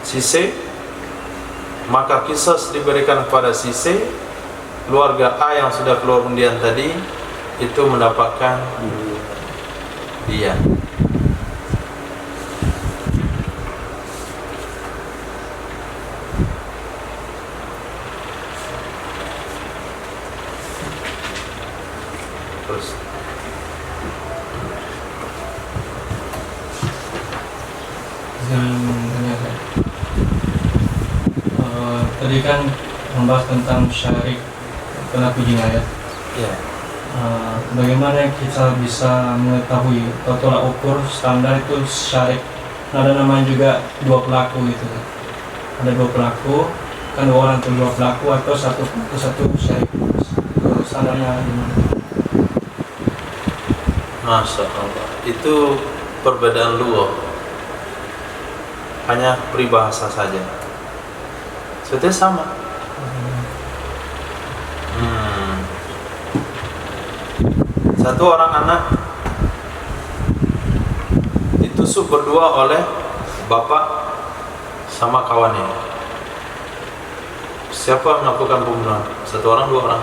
si C, maka qisas diberikan kepada si C. Keluarga A yang sudah keluar undian tadi itu mendapatkan dia. Terus tadi kan membahas tentang syarik pelaku jinayat. ya. Bagaimana kita bisa mengetahui atau tolak ukur standar itu syarik? Ada namanya juga 2 pelaku gitu. Ada 2 pelaku, kan 2 orang atau 2 pelaku, atau 1 pelaku 1 syarik. Standarnya gimana? Masya Allah, itu perbedaan lughah, hanya peribahasa saja. Sebetulnya sama. Satu orang anak ditusuk berdua oleh bapak sama kawannya. Siapa melakukan pembunuhan? 1 orang, 2 orang?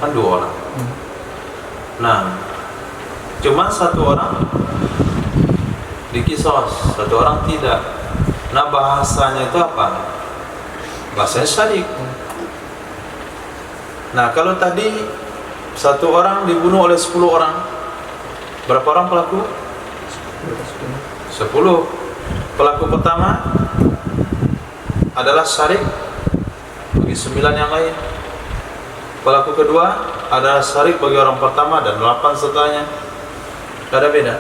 Kan 2 orang. Nah, cuma 1 orang diqisas, 1 orang tidak. Nah, bahasanya itu apa? Bahasanya syarik. Nah, kalau tadi 1 orang dibunuh oleh 10 orang, berapa orang pelaku? 10. Pelaku pertama adalah syarik bagi 9 yang lain. Pelaku kedua adalah syarik bagi orang pertama dan 8 setelahnya. Tidak ada beda.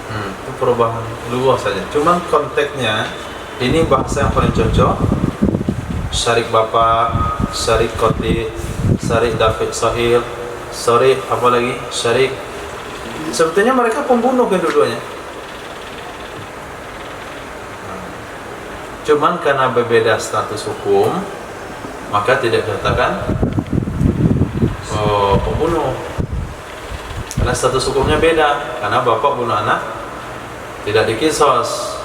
Itu perubahan luas saja. Cuman konteksnya ini bahasa yang paling cocok. Syarik Bapak, Syarik Koti, Syarik David Sahil, Syarik apa lagi? Syarik. Sebetulnya mereka pembunuh kedua-duanya. Cuman karena berbeda status hukum, maka tidak dikatakan pembunuh. Karena status hukumnya beda. Karena bapak bunuh anak, tidak dikisos.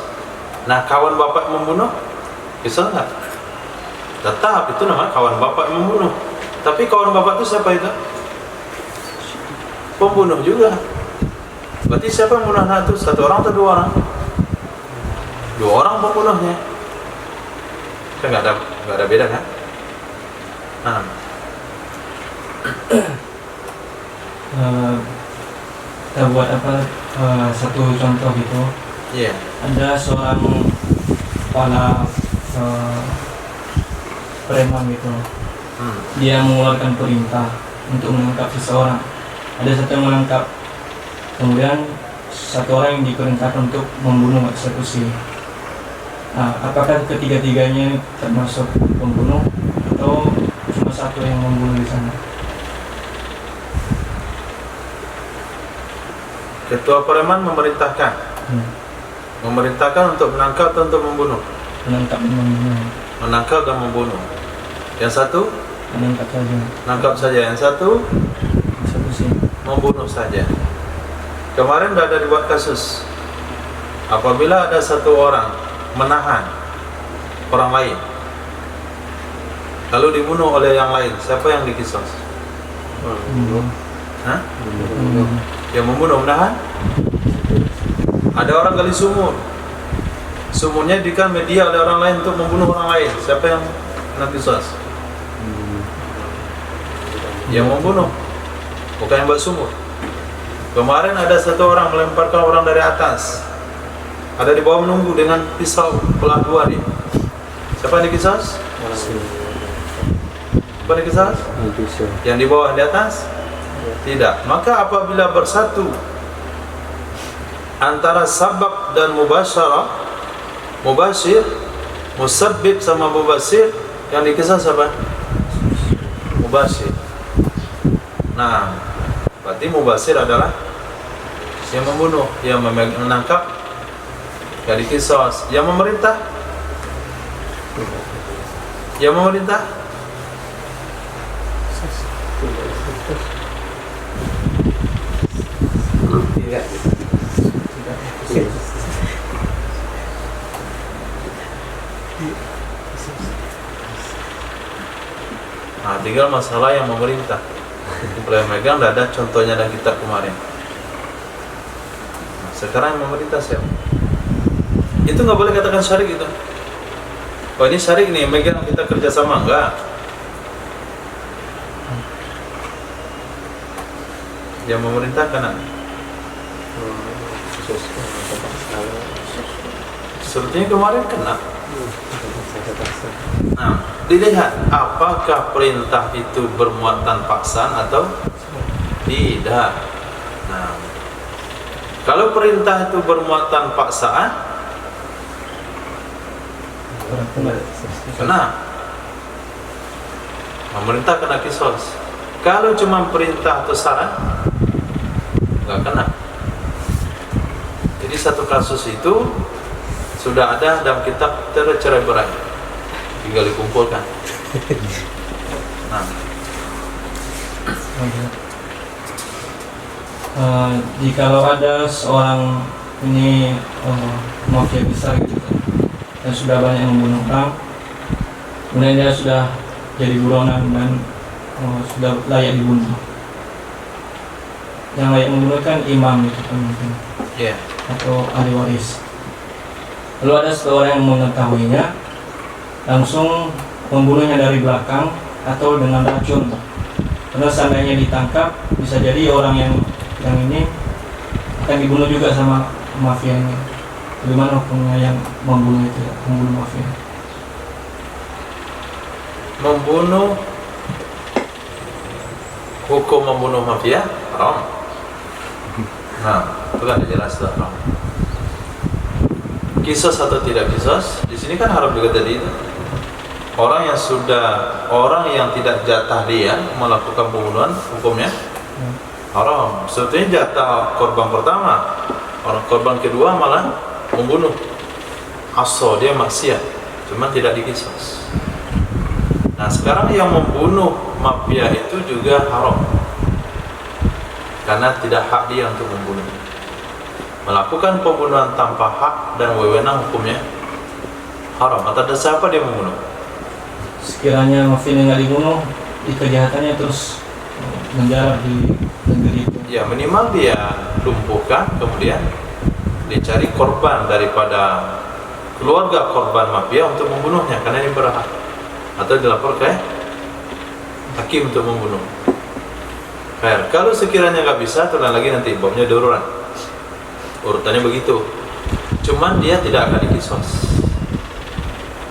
Nah, kawan bapak membunuh, kisos nggak? Tetap itu namanya kawan bapak yang membunuh. Tapi kawan bapak itu siapa itu? Pembunuh juga. Berarti siapa yang membunuh anak itu? Satu orang atau dua orang? Dua orang pembunuhnya. Kan nggak ada beda kan? Nah. Kita buat satu contoh gitu. Iya. Ada seorang kepala preman gitu. Dia mengeluarkan perintah untuk menangkap seseorang. Ada satu yang menangkap, kemudian satu orang yang diperintahkan untuk membunuh, eksekusi. Nah, apakah ketiga-tiganya termasuk pembunuh atau cuma satu yang membunuh di sana? Ketua preman memerintahkan, memerintahkan untuk menangkap atau untuk membunuh? Menangkap dan membunuh. Menangkap dan membunuh. Yang satu Menangkap saja. menangkap saja, yang satu Eksekusi. membunuh saja. Kemarin sudah ada dibuat kasus. Apabila ada satu orang menahan orang lain, lalu dibunuh oleh yang lain, siapa yang dikisos? Hah? Yang membunuh menahan? Ada orang gali sumur, sumurnya diberikan media oleh orang lain untuk membunuh orang lain, siapa yang kena kisos? Yang membunuh, bukan yang buat sumur. Kemarin ada satu orang melemparkan orang dari atas, ada di bawah menunggu dengan pisau belah dua dia. Siapa yang dikisos? Siapa yang dikisos? Yang di bawah, di atas? Tidak. Maka apabila bersatu antara sabab dan mubasyarah, mubasyir, musabbib sama mubasir, yang dikisos apa? Mubasyir. Nah, berarti mubasir adalah yang membunuh, yang menangkap, yang dikisos. Yang memerintah, yang memerintah, tidak. Nah, tinggal masalah yang memerintah. Boleh megang, tidak ada contohnya dalam kitab kemarin. Nah, sekarang yang memerintah siapa? Itu nggak boleh katakan syarik itu. Oh, ini syarik nih, megang kita kerjasama, enggak. Yang memerintah kan? Sepertinya kemarin kena. Nah, dilihat apakah perintah itu bermuatan paksaan atau tidak. Nah, kalau perintah itu bermuatan paksaan, kena. Memerintah kena kisos. Kalau cuma perintah atau saran, nggak kena. Jadi satu kasus itu sudah ada dalam kitab tercerai-berai, tinggal dikumpulkan. Nah, jikalau ada seorang ini mafia besar gitu kan, dan sudah banyak membunuh orang, kemudian dia sudah jadi buronan dan sudah layak dibunuh. Yang layak membunuh kan imam gitu kan mungkin, atau ahli waris. Lalu ada seorang yang mengetahuinya, langsung membunuhnya dari belakang atau dengan racun. Karena seandainya ditangkap, bisa jadi orang yang ini akan dibunuh juga sama mafia ini. Bagaimana hukumnya yang membunuh itu, membunuh mafia? membunuh, hukum membunuh mafia haram. Nah, itu kan jelas lah. Kisos atau tidak kisos, di sini kan haram juga tadi itu. Orang yang tidak jatah dia melakukan pembunuhan, hukumnya haram. Sebetulnya jatah korban pertama, orang korban kedua malah membunuh. Asal dia maksiat, cuma tidak dikisos. Nah, sekarang yang membunuh mafia itu juga haram, karena tidak hak dia untuk membunuh. Melakukan pembunuhan tanpa hak dan wewenang hukumnya haram. Atas dasar apa dia membunuh? Sekiranya mafia nggak dibunuh, di kejahatannya terus menjalar di negeri itu. Ya, minimal dia lumpuhkan, kemudian dicari korban daripada keluarga korban mafia untuk membunuhnya, karena ini berhak, atau dilapor ke hakim untuk membunuh. Fair. Kalau sekiranya nggak bisa, terus lagi nanti babnya darurat. Urutannya begitu. Cuman dia tidak akan dikisos.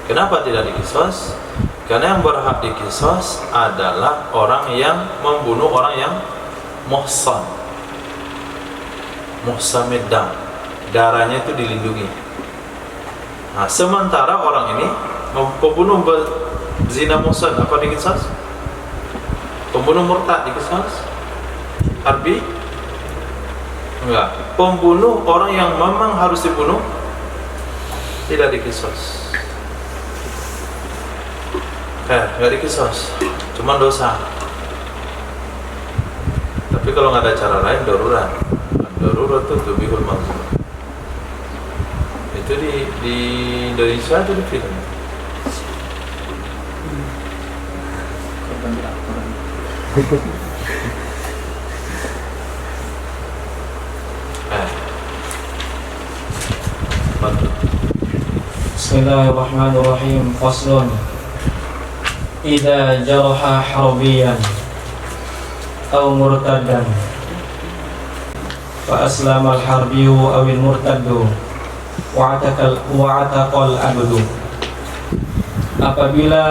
Kenapa tidak dikisos? Karena yang berhak dikisos adalah orang yang membunuh orang yang muhsan. Muhsamidam. Darahnya itu dilindungi. Nah, sementara orang ini pembunuh zina muhsan, apa dikisos? Pembunuh murtad dikisos? Harbi? Enggak. Pembunuh orang yang memang harus dibunuh tidak dikisos. Enggak dikisos, cuma dosa. Tapi kalau nggak ada cara lain, darurat. Darurat itu tubihul mazlum. Itu di Indonesia itu di film. Bismillahirrahmanirrahim. Faslun. Idza jaraha harbiyan aw murtadan fa aslama al-harbiyu aw al-murtaddu wa ataqal abdu. Apabila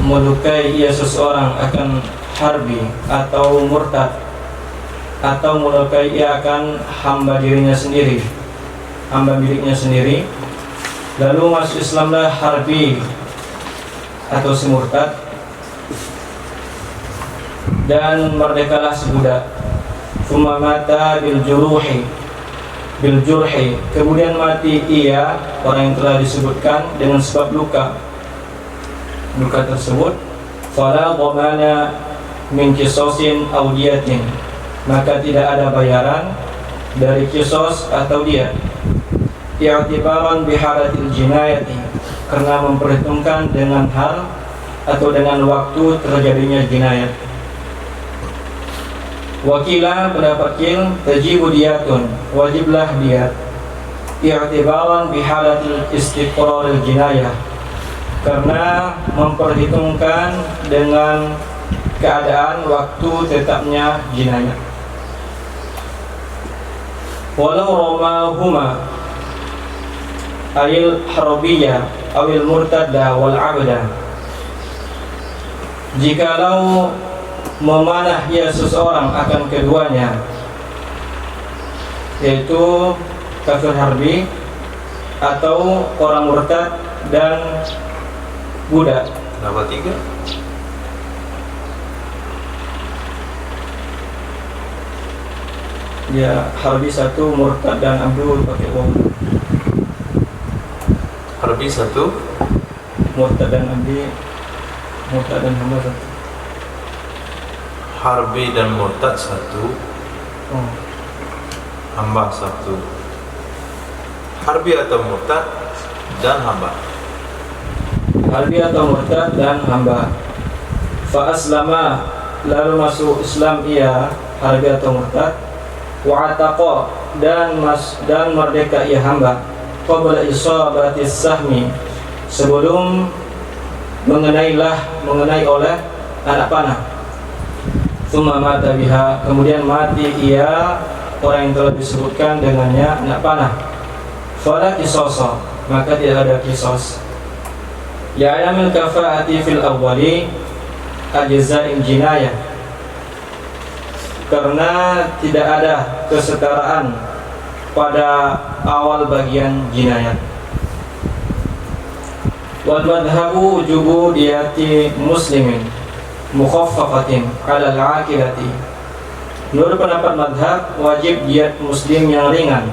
melukai ia seseorang akan harbi atau murtad, atau melukai ia akan hamba dirinya sendiri, hamba miliknya sendiri, lalu masuk Islamlah harbi atau si murtad, dan merdekalah si budak. Tsumma mata bil jurhi, kemudian mati ia, orang yang telah disebutkan, dengan sebab luka tersebut. Fala dhamana min qisasin aw diyatin, maka tidak ada bayaran dari qisas atau diyat. I'tibaran bihalatil jinayati, karena memperhitungkan dengan hal atau dengan waktu terjadinya jinayat. Wakila, pendapat kil, tajibu diyatun, wajiblah diyat. I'tibaran bihalatil istiqraril jinayah, karena memperhitungkan dengan keadaan waktu tetapnya jinayat. Walau romahuma ayil harbiya awil murtadda wal abda, jikalau memanah ia seseorang akan keduanya, yaitu kafir harbi atau orang murtad dan budak. Kenapa 3? Ya, harbi 1, murtad dan abdul pakai waw. Harbi 1, Murtad dan abdi, murtad dan hamba 1. harbi dan murtad 1, Oh. hamba 1. Harbi atau murtad dan hamba. Harbi atau murtad dan hamba. Fa aslama, lalu masuk Islam ia, harbi atau murtad. Wa ataqa, dan merdeka ia hamba. Qabla isabatis sahmi, sebelum mengenai oleh anak panah. Tsumma mata biha, kemudian mati ia, orang yang telah disebutkan dengannya anak panah. Fala qisasa, maka tidak ada qisas. Ya alamil kafa'ati fil awwali ajza'il jinayah, karena tidak ada kesetaraan pada awal bagian jinayat. Wal madhabu wujubu diyati muslimin mukhaffafatin 'ala al-'aqilati. Menurut pendapat madhab, wajib diat muslim yang ringan,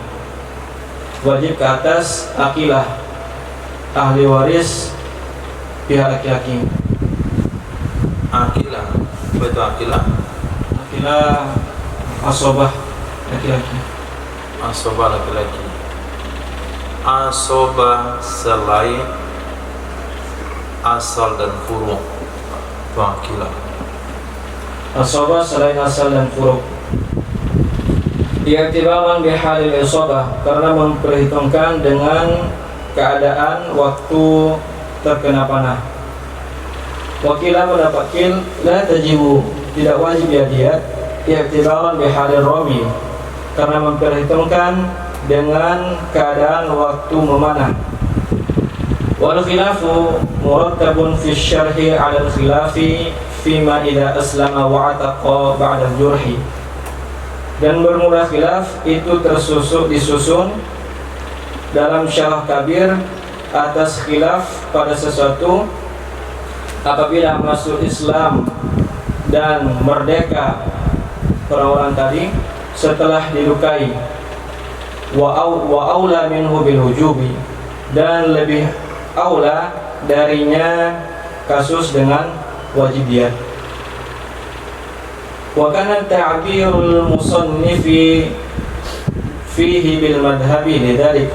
wajib ke atas akilah, ahli waris pihak laki-laki. Akilah, apa itu akilah? Akilah asobah laki-laki. Asobah laki-laki. Asobah selain asal dan furu', itu akilah. Asobah selain asal dan furu'. I'tibaran bihalil isobah, karena memperhitungkan dengan keadaan waktu terkena panah. Wakilah mendapat kil la tajibu, tidak wajib ya dia. I'tibaran bihalil rami, karena memperhitungkan dengan keadaan waktu memanah. Wal khilafu murattabun fi syarhi 'ala al-khilafi fima idza aslama wa ataqa ba'da al-jurhi. Dan bermula khilaf itu disusun dalam syarah kabir atas khilaf pada sesuatu apabila masuk Islam dan merdeka orang-orang tadi setelah dilukai, wa aula minhu bil hujubi, dan lebih aula darinya kasus dengan wajib diat. Wa kana ta'birul musannifi fihi bil madhhabi lidzalik,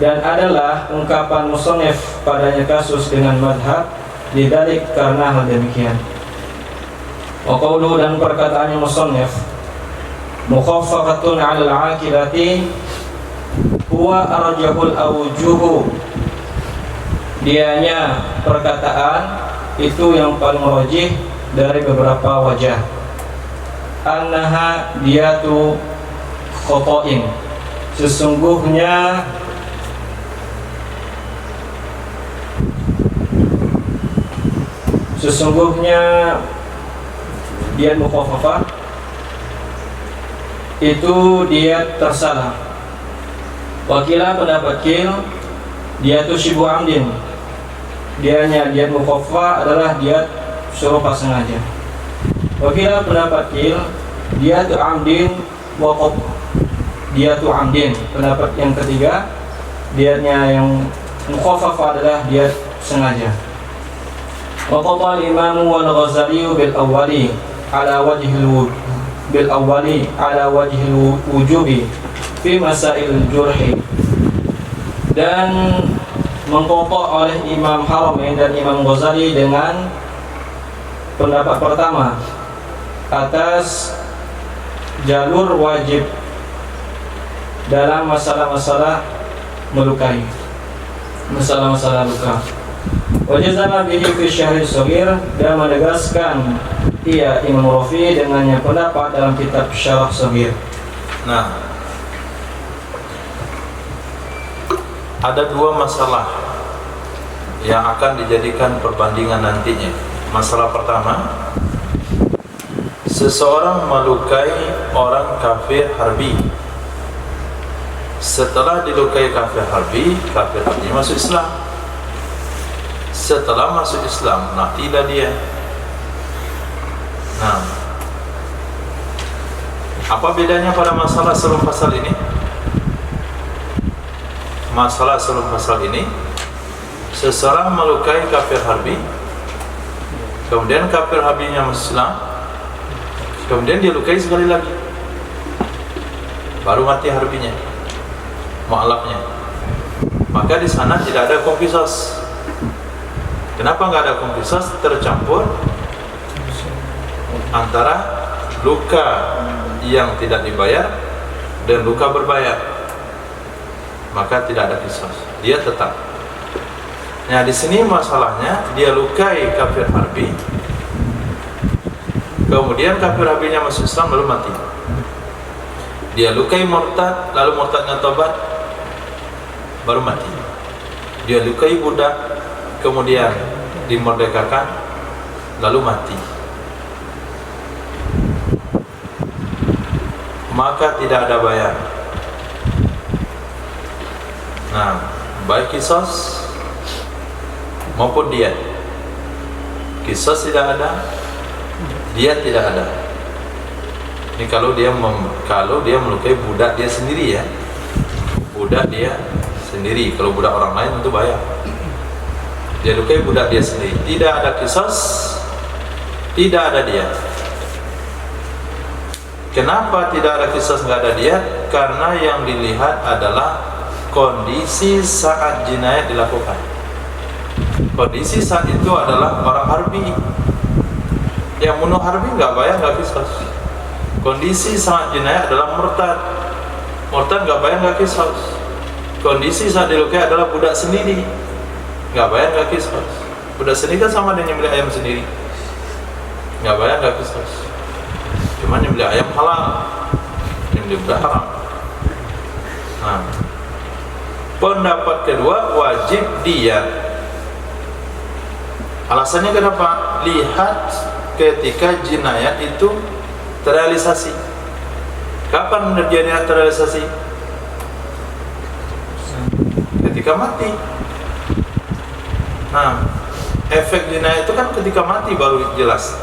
dan adalah ungkapan musannif padanya kasus dengan madhab lidzalik, karena hal demikian. Wa qawluhu, dan perkataannya musannif, mukhaffafatun 'ala al-'aqilati huwa arjahul awjuhu, dianya perkataan itu yang paling rajih dari beberapa wajah. Annaha diyatu khotoin, sesungguhnya diat mukhaffafah itu diat tersalah. Wakilah pendapat kil diatu syibu amdin, dianya diat mukhaffafah adalah diat serupa sengaja. Wakilah pendapat kil diatu amdin wa diatu amdin, pendapat yang ketiga diatnya yang mukhaffafah adalah diat sengaja. Wa qala al-imam wal Ghazali bil awwali ala wajhil wujubi fi masail jurhi, dan mengkotok oleh Imam Haramain dan Imam Ghazali dengan pendapat pertama atas jalur wajib dalam masalah-masalah melukai, masalah-masalah luka. Wajazama bihi fi syahri shaghir, dan menegaskan ia Imam Rafi dengannya pendapat dalam kitab Syarah Shaghir. Nah, ada dua masalah yang akan dijadikan perbandingan nantinya. Masalah pertama, seseorang melukai orang kafir harbi. Setelah dilukai kafir harbi masuk Islam. Setelah masuk Islam, matilah dia. Nah, apa bedanya pada masalah sebelum pasal ini? Masalah sebelum pasal ini, seseorang melukai kafir harbi, kemudian kafir harbinya masuk Islam, kemudian dia lukai sekali lagi, baru mati harbinya, mu'alafnya. Maka di sana tidak ada qisas. Kenapa nggak ada qisas? Tercampur antara luka yang tidak dibayar dan luka berbayar, maka tidak ada qisas, dia tetap. Nah, di sini masalahnya dia lukai kafir harbi, kemudian kafir harbinya masuk Islam lalu mati. Dia lukai murtad, lalu murtadnya tobat, baru mati. Dia lukai budak, kemudian dimerdekakan, lalu mati. maka tidak ada bayar. Nah, baik kisos maupun diat. Kisos tidak ada, diat tidak ada. Ini kalau dia melukai budak dia sendiri ya, budak dia sendiri. Kalau budak orang lain tentu bayar. Dia lukai budak dia sendiri. Tidak ada kisos, tidak ada diat. Kenapa tidak ada kisos, nggak ada diat? Karena yang dilihat adalah kondisi saat jinayat dilakukan. Kondisi saat itu adalah orang harbi. Yang bunuh harbi nggak bayar, nggak kisos. Kondisi saat jinayat adalah murtad. Murtad nggak bayar, nggak kisos. Kondisi saat dilukai adalah budak sendiri, nggak bayar, nggak kisos. Budak sendiri kan sama dengan nyembelih ayam sendiri, nggak bayar, nggak kisos. Cuma nyembelih ayam halal, nyembelih budak haram. Nah, pendapat kedua wajib diat. Alasannya kenapa? Lihat ketika jinayat itu terrealisasi. Kapan jinayat terrealisasi? Ketika mati. Nah, efek jinayat itu kan ketika mati baru jelas.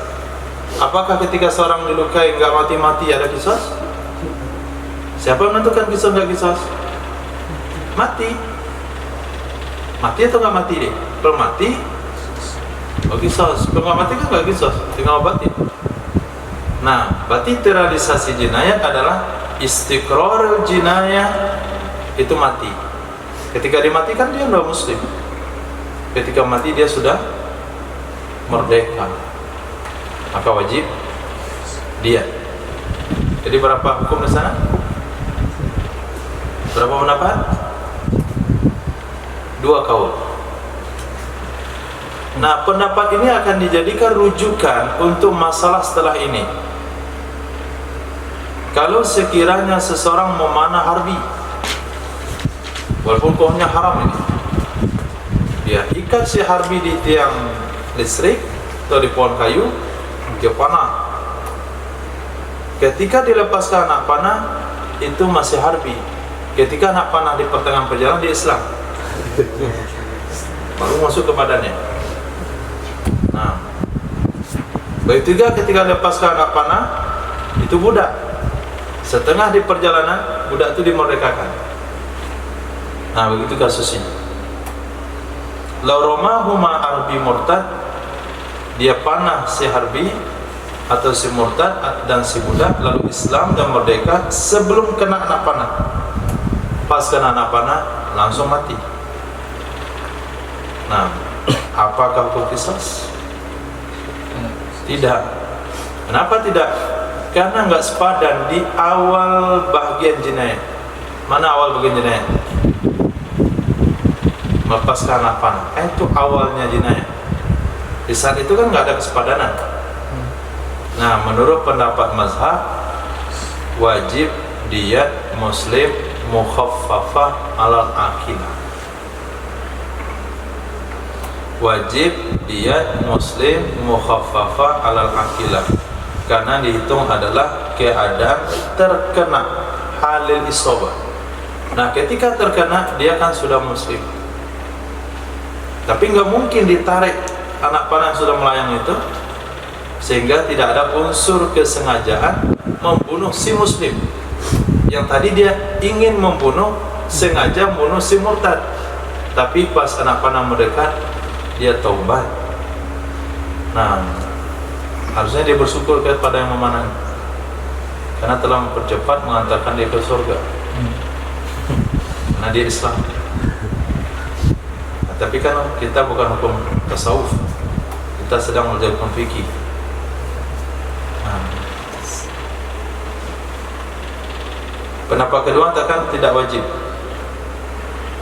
Apakah ketika seorang dilukai nggak mati-mati ada kisos? Siapa yang menentukan kisos nggak kisos? Mati. Mati atau nggak mati deh? Kalau mati, oh kisos. Kalau nggak mati kan nggak kisos, tinggal obatin. Nah, berarti terrealisasi jinayat adalah istiqrarul jinayah, itu mati. Ketika dia mati kan dia sudah muslim. Ketika mati dia sudah merdeka, maka wajib dia. Jadi berapa hukum di sana? Berapa pendapat? 2 kaul. Nah, pendapat ini akan dijadikan rujukan untuk masalah setelah ini. Kalau sekiranya seseorang memanah harbi, walaupun pohonnya haram ini, dia ikat si harbi di tiang listrik atau di pohon kayu, dia panah. Ketika dilepaskan anak panah, itu masih harbi. Ketika anak panah di pertengahan perjalanan, dia Islam, baru masuk ke badannya. Nah, begitu juga ketika lepaskan anak panah, itu budak. Setengah di perjalanan, budak itu dimerdekakan. Nah, begitu kasusnya. Lau romahuma harbi murtad, dia panah si harbi atau si murtad dan si budak, lalu Islam dan merdeka sebelum kena anak panah. Pas kena anak panah, langsung mati. Nah, apakah hukum kisos? Tidak. Kenapa tidak? Karena nggak sepadan di awal bagian jinayat. Mana awal bagian jinayat? Melepaskan anak panah. Itu awalnya jinayat. Di saat itu kan nggak ada kesepadanan. Nah, menurut pendapat mazhab, wajib diyat muslim mukhaffafah alal aqilah. Wajib diyat muslim mukhaffafah alal aqilah, karena dihitung adalah keadaan terkena halil isobah. Nah, ketika terkena dia kan sudah muslim, tapi nggak mungkin ditarik anak panah yang sudah melayang itu, sehingga tidak ada unsur kesengajaan membunuh si muslim. Yang tadi dia ingin membunuh, sengaja membunuh si murtad, tapi pas anak panah mendekat dia taubat. Nah, harusnya dia bersyukur kepada yang memanah, karena telah mempercepat mengantarkan dia ke surga. Karena dia Islam. Nah, tapi kan kita bukan hukum tasawuf, kita sedang mengajarkan fikih. Nah, pendapat kedua katakan tidak wajib.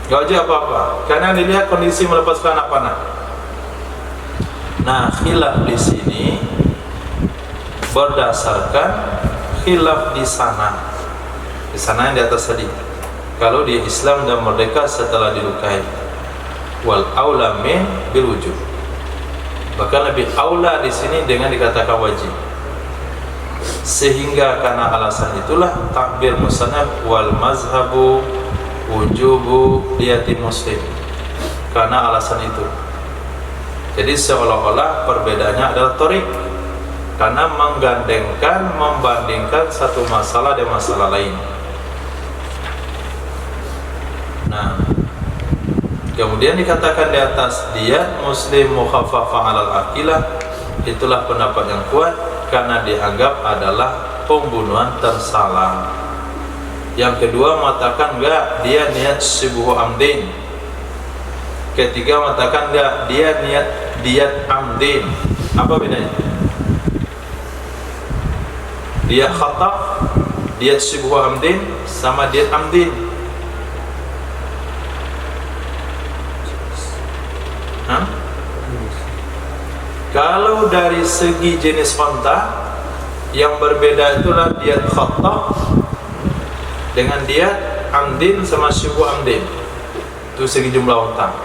Gak wajib apa-apa, karena dilihat kondisi melepaskan anak panah. Nah, khilaf di sini berdasarkan khilaf di sana. Di sana yang di atas tadi. Kalau dia Islam dan merdeka setelah dilukai, wal aula min bil wujub. Bahkan lebih aula di sini dengan dikatakan wajib. sehingga karena alasan itulah takbir musannaf wal mazhabu wujubu diyati muslim, karena alasan itu. Jadi seolah-olah perbedaannya adalah torik, karena menggandengkan, membandingkan satu masalah dengan masalah lain. Nah, kemudian dikatakan di atas diyat muslim mukhaffafah alal aqilah, itulah pendapat yang kuat karena dianggap adalah pembunuhan tersalah. Yang kedua mengatakan enggak, dia niat syibhu amdin. Ketiga mengatakan enggak, dia niat diyat amdin. Apa bedanya? Diyat khata, diyat syibhu amdin sama diyat amdin. Hah? Kalau dari segi jenis onta, yang berbeda itulah diyat khata dengan diyat amdin sama syibhu amdin. Itu segi jumlah onta.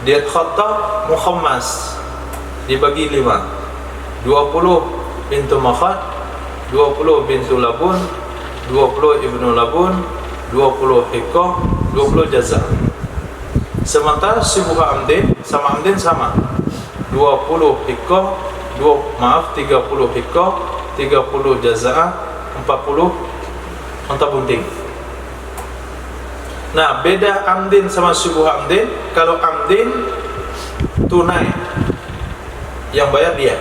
Diyat khata mukhammas dibagi 5, 20 bintu makhad, 20 bintu labun, 20 ibnu labun, 20 hikoh, 20 jaza. Sementara syibhu amdin sama amdin sama, 20 hikoh, 30 hikoh, 30 jaza'ah, 40 unta bunting. Nah, beda amdin sama syibhu amdin. Kalau amdin tunai, yang bayar dia.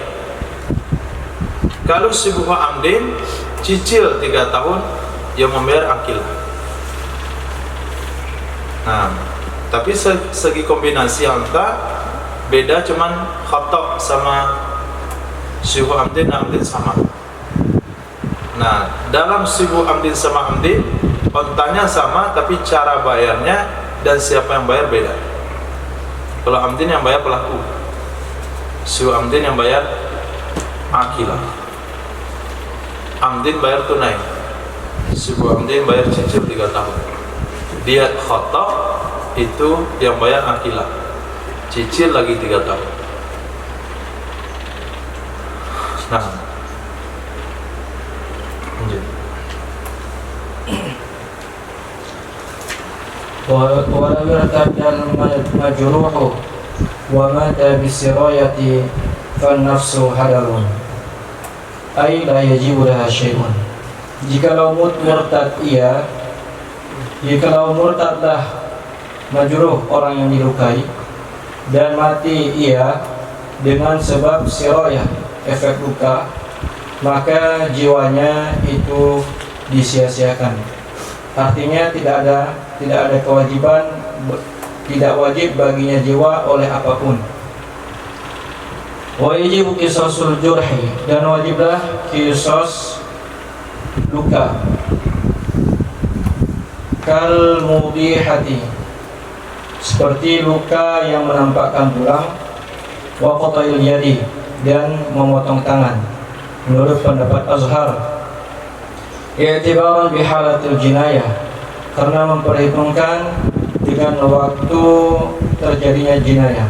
Kalau syibhu amdin cicil 3 tahun, yang membayar akilah. Nah, tapi segi kombinasi harta beda, cuman khata sama syibhu amdin sama. Nah, dalam syibhu amdin sama amdin, ontanya sama tapi cara bayarnya dan siapa yang bayar beda. Kalau amdin yang bayar pelaku, syibhu amdin yang bayar akilah. Amdin bayar tunai, syibhu amdin bayar cicil 3 tahun. Diyat khata itu yang bayar akilah, cicil lagi 3 tahun. Nah, walau yartadal majruhu wa mata bisirayati fan nafsu hadarun ay la yajibu laha syai'un. Jikalau murtad ia, jikalau murtadlah majruh orang yang dilukai dan mati ia dengan sebab sirayah, efek luka, maka jiwanya itu disia-siakan. Artinya tidak ada kewajiban, tidak wajib baginya jiwa oleh apapun. Wa yajibu qisasul jurhi, dan wajiblah qisas luka. Kal mudihati, seperti luka yang menampakkan tulang. Wa qata'il yadi, dan memotong tangan. Menurut pendapat Azhar, i'tibaran bihalatil jinayah, karena memperhitungkan dengan waktu terjadinya jinayah.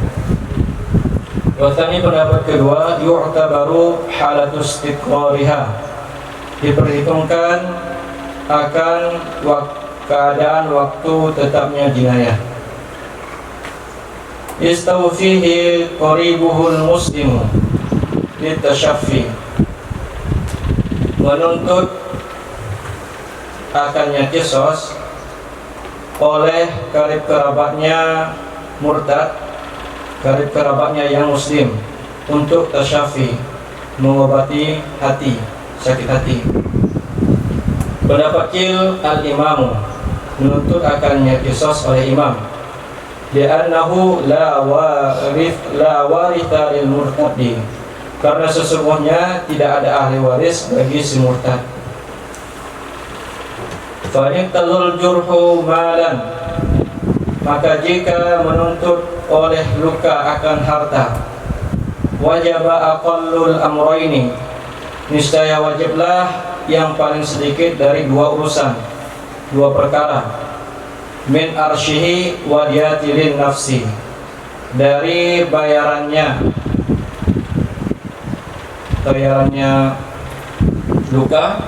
Wasani pendapat kedua, yu'tabaru halatus istiqrariha, diperhitungkan akan keadaan waktu tetapnya jinayah. Istawfihi qaribuhul muslimu litashaffi, menuntut akannya kisos oleh karib kerabatnya murtad, karib kerabatnya yang muslim, untuk tasyafi, mengobati hati, sakit hati. Pendapat kil al-imamu, menuntut akannya kisos oleh imam, li'annahu la waritha lil murtadi, karena sesungguhnya tidak ada ahli waris bagi si murtad. Fa'intazul jurhu malan, maka jika menuntut oleh luka akan harta, wajaba aqallul amrayni, niscaya wajiblah yang paling sedikit dari 2 urusan, 2 perkara. Min arshihi wa diyatilin nafsi, dari bayarannya luka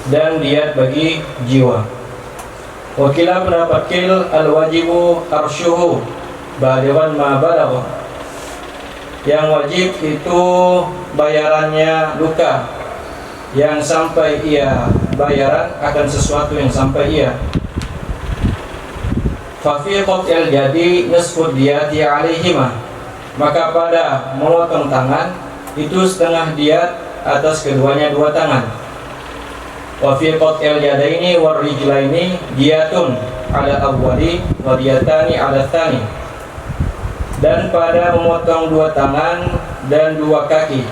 dan diat bagi jiwa. Wakilah pendapat kil al-wajibu arsyuhu balighan ma balagha. Yang wajib itu bayarannya luka yang sampai ia bayaran akan sesuatu yang sampai ia. Fa fi qat'il yadi nisfu diyati 'alaihima. Maka pada memotong tangan itu setengah diat atas keduanya dua tangan. Wa fi qat'il yadaini war rijlaini diyatun 'ala awwali wa diyatani 'ala tsani. Dan pada memotong dua tangan dan dua kaki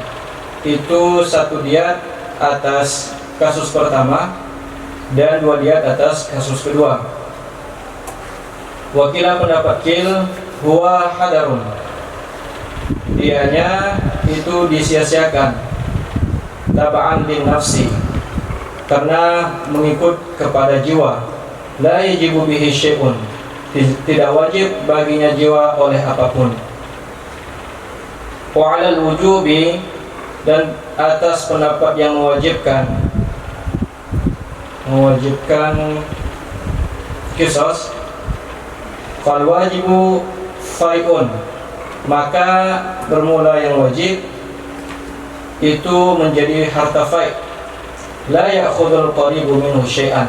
itu satu diat atas kasus pertama dan dua diat atas kasus kedua. Wakilah pendapat kil huwa hadarun. Dianya itu disia-siakan taba'an bin nafsi, karena mengikut kepada jiwa. La yajibu bihi syai'un, tidak wajib baginya jiwa oleh apapun. Wa 'alal wujubi, dan atas pendapat yang mewajibkan qisas, fal wajibu fai'un, maka bermula yang wajib itu menjadi harta fai'. La ya'khudul qaribu minhu syai'an,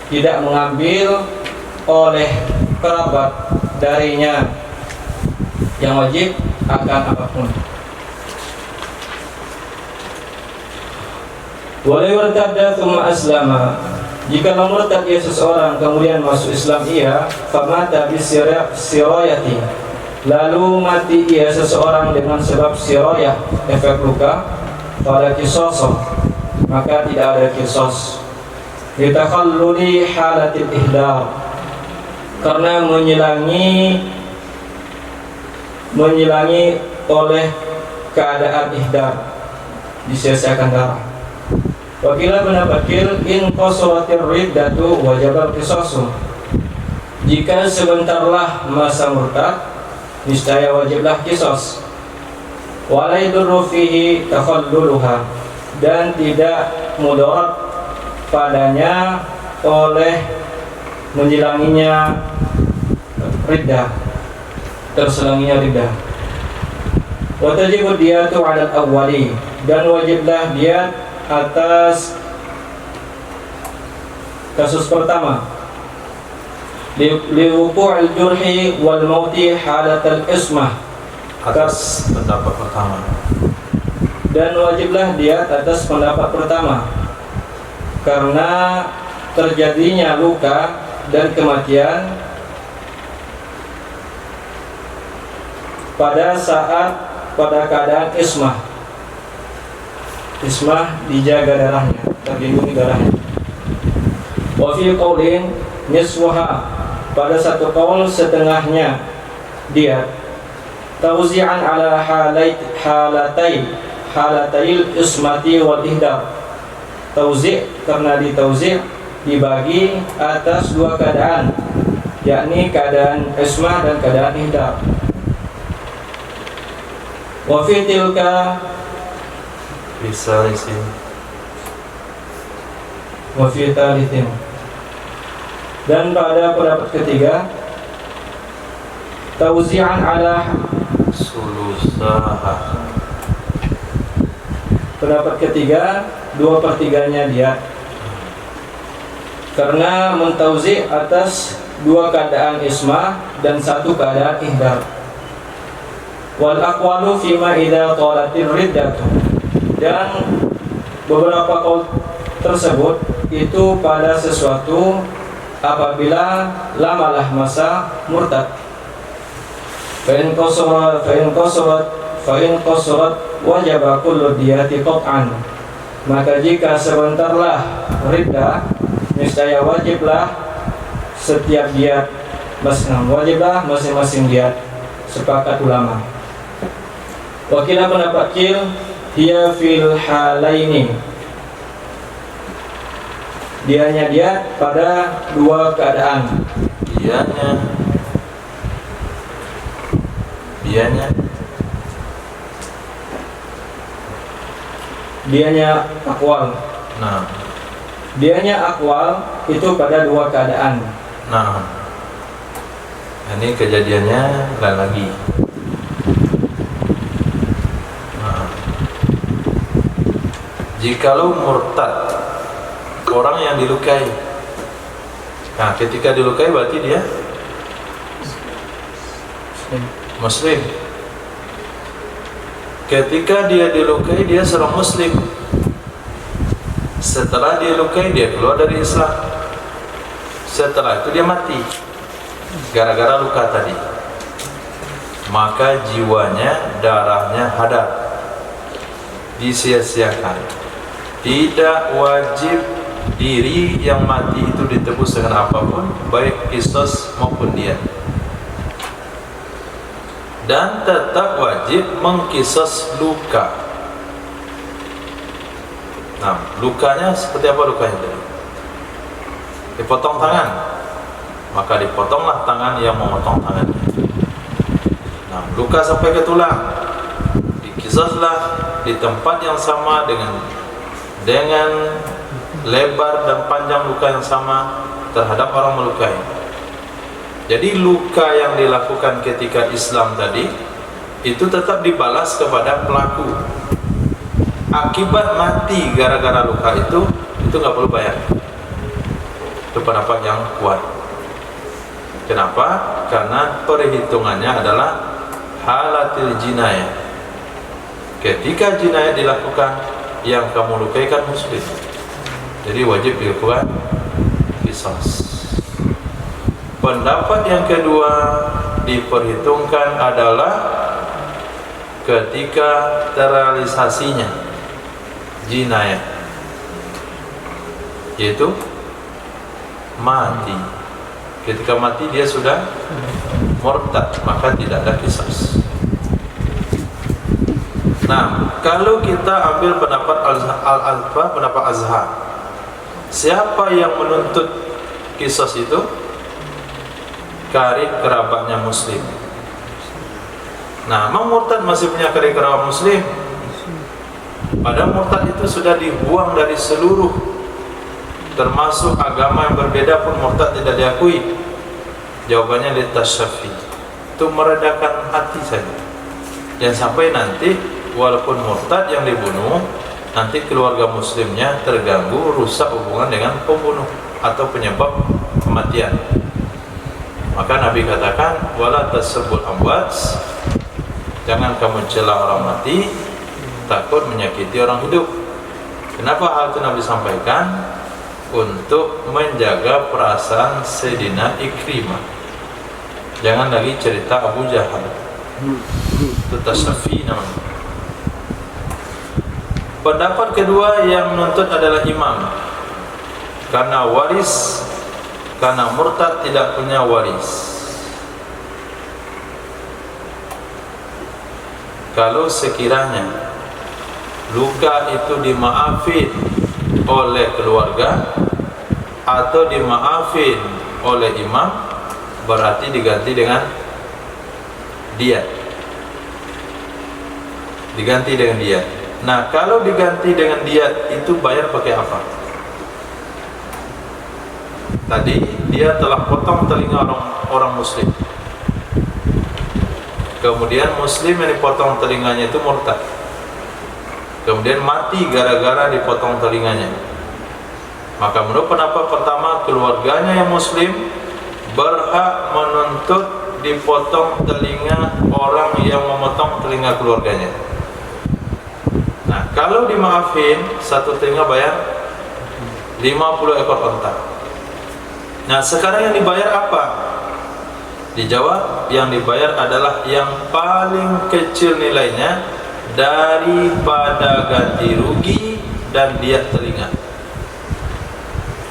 tidak mengambil oleh kerabat darinya yang wajib akan apapun. Walau wartadda tsumma aslama, jika murtad ia seseorang kemudian masuk Islam ia, famata bisirayati, lalu mati ia seseorang dengan sebab sirayah, efek luka, pada qisas, maka tidak ada qisas. Litakhalluli halatil ihdar, karena menyilangi oleh keadaan ihdar, disia-siakan darah. Wakilah pendapat kil in qasratir riddatu wajibal qisasu, jika sebentarlah masa murtad niscaya wajiblah qisas. Wala yadurru fihi takhalluluha, dan tidak mudarat padanya oleh menjelanginya riddah, terselanginya riddah. Wa tajibu diyatu 'ala al-awwali, dan wajiblah diat atas kasus pertama. Liwuqu'il jurhi wal mauti halatal ismah, Atas pendapat pertama. dan wajiblah diat atas pendapat pertama, karena terjadinya luka dan kematian pada keadaan ismah. Ismah dijaga darahnya, terlindungi darahnya. Wa fi qaulin niswaha, pada satu qaul setengahnya diat. Tauzi'an ala halatail ismati wal ihdar. Tauzi' karena ditauzi' dibagi atas dua keadaan, yakni keadaan ismah dan keadaan ihdar. Wa fi tilka Bisa isin. wa fi talithin, dan pada pendapat ketiga tauzi'an ala, Sulusaha. pendapat ketiga 2/3 diat, karena mentauzi' atas dua keadaan ismah dan satu keadaan ihdar. Wal aqwalu fima idza talatir riddatu, dan beberapa qaul tersebut itu pada sesuatu apabila lamalah masa murtad. Fa in qasrat wajaba kullu diyati qat'an, maka jika sebentarlah riddah niscaya wajiblah setiap diat, wajiblah masing-masing diat, sepakat ulama. Wakilah pendapat kil hiya fil halaini, dianya diat pada dua keadaan. Dianya akwal, Nah, Dianya akwal itu pada dua keadaan. nah, ini kejadiannya lain lagi. Nah, jikalau murtad, orang yang dilukai. Nah, ketika dilukai berarti dia Muslim. Ketika dia dilukai, dia seorang Muslim. Setelah dia dilukai, dia keluar dari Islam. Setelah itu dia mati gara-gara luka tadi. Maka jiwanya, darahnya hadar, disia-siakan. Tidak wajib diri yang mati itu ditebus dengan apapun, baik qisas maupun dia. Dan tetap wajib mengqisas luka. Nah, lukanya seperti apa lukanya tadi? Dipotong tangan, maka dipotonglah tangan yang memotong tangannya. Nah, luka sampai ke tulang, dikisaslah di tempat yang sama dengan lebar dan panjang luka yang sama terhadap orang melukai. Jadi luka yang dilakukan ketika Islam tadi itu tetap dibalas kepada pelaku. Akibat mati gara-gara luka itu nggak perlu bayar. Itu pendapat yang kuat. Kenapa? Karena perhitungannya adalah halatil jinayah. Ketika jinayah dilakukan, yang kamu lukai kan muslim, jadi wajib dilakukan qisas. Pendapat yang kedua diperhitungkan adalah ketika terrealisasinya jinayah, yaitu mati. Ketika mati dia sudah murtad, maka tidak ada qisas. Nah, kalau kita ambil pendapat pendapat Azhar, siapa yang menuntut qisas itu? Karib kerabatnya muslim. Nah, memang murtad masih punya karib kerabat muslim. Padahal murtad itu sudah dibuang dari seluruh, termasuk agama yang berbeda pun murtad tidak diakui. Jawabannya litasyafi, itu meredakan hati saja. Yang sampai nanti walaupun murtad yang dibunuh, nanti keluarga muslimnya terganggu, rusak hubungan dengan pembunuh atau penyebab kematian. Maka Nabi katakan, wala tasubul amwat, jangan kamu cela orang mati, takut menyakiti orang hidup. Kenapa hal itu Nabi sampaikan? Untuk menjaga perasaan Sayyidina Ikrimah. Jangan lagi cerita Abu Jahal. Itu tasyafi namanya. Pendapat kedua yang menuntut adalah imam, karena waris, karena murtad tidak punya waris. Kalau sekiranya luka itu dimaafin oleh keluarga atau dimaafin oleh imam, berarti diganti dengan diat. Diganti dengan diat. Nah, kalau diganti dengan diat itu bayar pakai apa? Tadi dia telah potong telinga orang muslim. Kemudian muslim yang dipotong telinganya itu murtad. Kemudian mati gara-gara dipotong telinganya. Maka menurut pendapat pertama, keluarganya yang muslim berhak menuntut dipotong telinga orang yang memotong telinga keluarganya. Nah, kalau dimaafin, satu telinga bayar 50 ekor unta. Nah, sekarang yang dibayar apa? Dijawab, yang dibayar adalah yang paling kecil nilainya daripada ganti rugi dan diat telinga.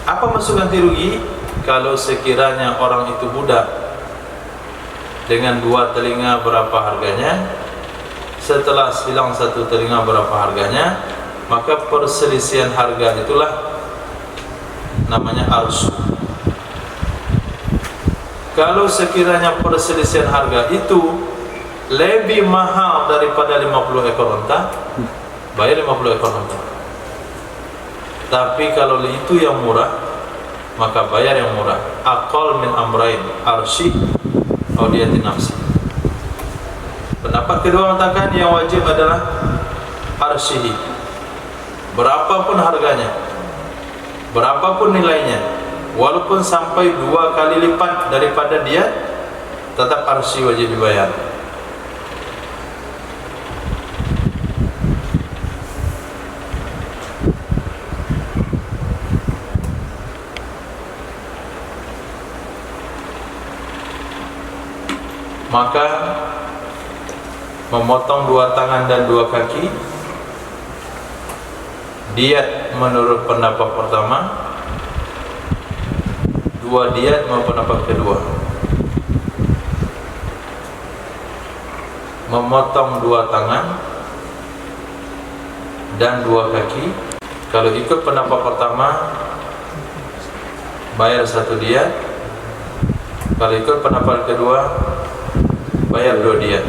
Apa maksud ganti rugi? Kalau sekiranya orang itu budak dengan 2 telinga berapa harganya, setelah hilang 1 telinga berapa harganya, maka perselisihan harga itulah namanya arsu. Kalau sekiranya perselisihan harga itu lebih mahal daripada 50 ekor unta, bayar 50 ekor unta. Tapi kalau itu yang murah, maka bayar yang murah. Aqal min amrain, arsyih atau diyatin nafsi. Pendapat kedua mengatakan yang wajib adalah arsyihi. Berapapun harganya, berapapun nilainya, walaupun sampai 2 kali lipat daripada dia, tetap arsyi wajib dibayar. Maka memotong 2 tangan dan 2 kaki, diat menurut pendapat pertama, 2 diat menurut pendapat kedua. Memotong 2 tangan dan 2 kaki, kalau ikut pendapat pertama bayar 1 diat, kalau ikut pendapat kedua bayar 2 diat,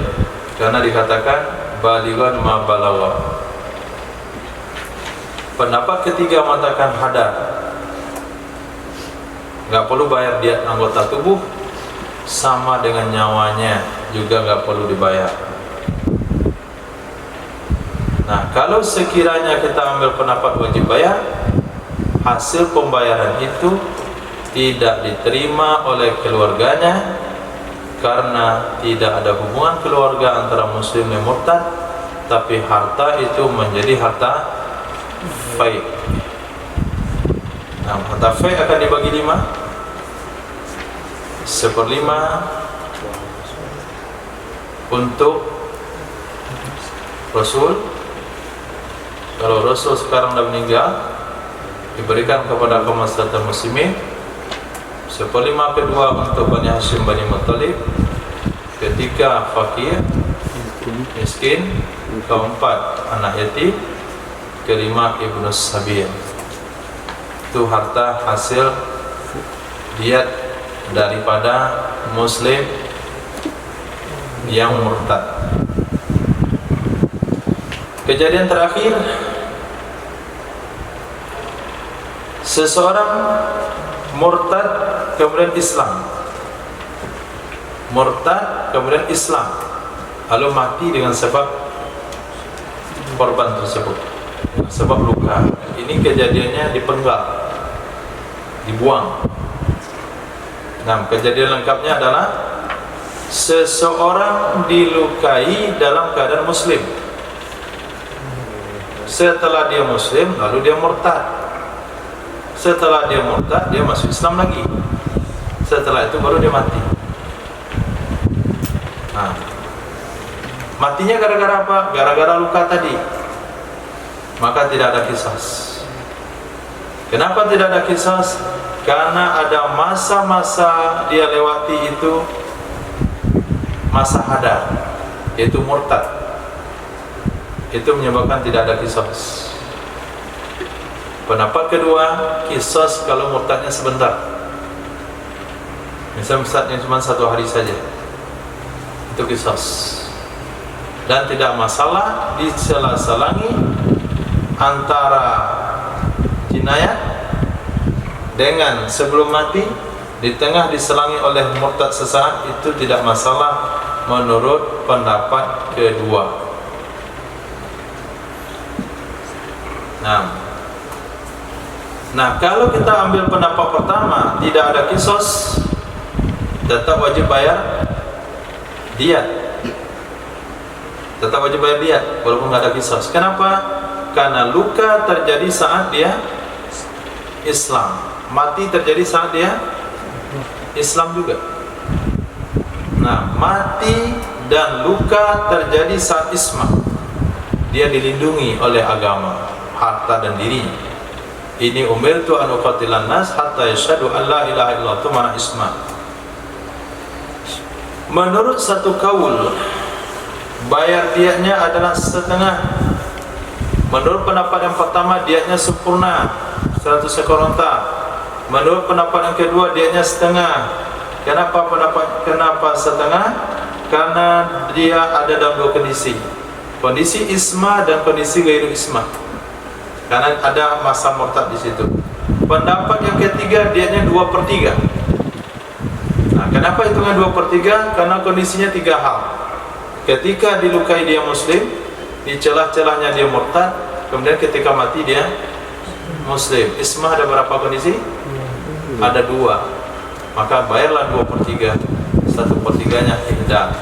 karena dikatakan balighan ma balagha. Pendapat ketiga mengatakan hadar, nggak perlu bayar diat anggota tubuh, sama dengan nyawanya juga nggak perlu dibayar. Nah, kalau sekiranya kita ambil pendapat wajib bayar, hasil pembayaran itu tidak diterima oleh keluarganya, karena tidak ada hubungan keluarga antara muslim dan murtad, tapi harta itu menjadi harta fai'. Nah, harta fai' akan dibagi 5, 1/5 untuk Rasul. Kalau Rasul sekarang dah meninggal, diberikan kepada kemaslahatan muslimin. 1/5 kedua untuk Bani Hashim Bani Muttalib, ketiga fakir miskin, keempat anak yatim, kelima ibnu sabil. Itu harta hasil diat daripada muslim yang murtad. Kejadian terakhir, seseorang murtad kemudian Islam, murtad kemudian Islam, lalu mati dengan sebab korban tersebut, sebab luka. Ini kejadiannya dipenggal, dibuang. Nah, kejadian lengkapnya adalah seseorang dilukai dalam keadaan muslim. Setelah dia muslim, lalu dia murtad. Setelah dia murtad, dia masuk Islam lagi. Setelah itu baru dia mati. Nah, matinya gara-gara apa? Gara-gara luka tadi. Maka tidak ada qisas. Kenapa tidak ada qisas? Karena ada masa-masa dia lewati itu masa hadar, yaitu murtad. Itu menyebabkan tidak ada qisas. Pendapat kedua, qisas kalau murtadnya sebentar. Misal murtadnya cuma 1 hari saja, itu qisas. Dan tidak masalah disela-selangi antara jinayat dengan sebelum mati, di tengah diselangi oleh murtad sesaat, itu tidak masalah menurut pendapat kedua. Nah, kalau kita ambil pendapat pertama, tidak ada qisas, tetap wajib bayar diat. Tetap wajib bayar diat walaupun tidak ada qisas. Kenapa? Karena luka terjadi saat dia Islam, mati terjadi saat dia Islam juga. Nah, mati dan luka terjadi saat Islam, dia dilindungi oleh agama, harta dan dirinya. Ini umirtu an uqatilan nas hatta yashhadu an la ilaha illallah, itu mana Islam. Menurut satu kaul, bayar diatnya adalah setengah. Menurut pendapat yang pertama, diatnya sempurna 100 ekor unta. Menurut pendapat yang kedua, diatnya setengah. Kenapa setengah? Karena dia ada dalam 2 kondisi. Kondisi isma dan kondisi gairu isma. karena ada masa murtad di situ. Pendapat yang ketiga dianya 2/3. Nah, kenapa hitungan 2/3? Karena kondisinya 3 hal. Ketika dilukai dia muslim, di celah-celahnya dia murtad, kemudian ketika mati dia muslim. Ismah ada berapa kondisi? Ada 2. Maka bayarlah 2/3. 1/3-nya ihdan.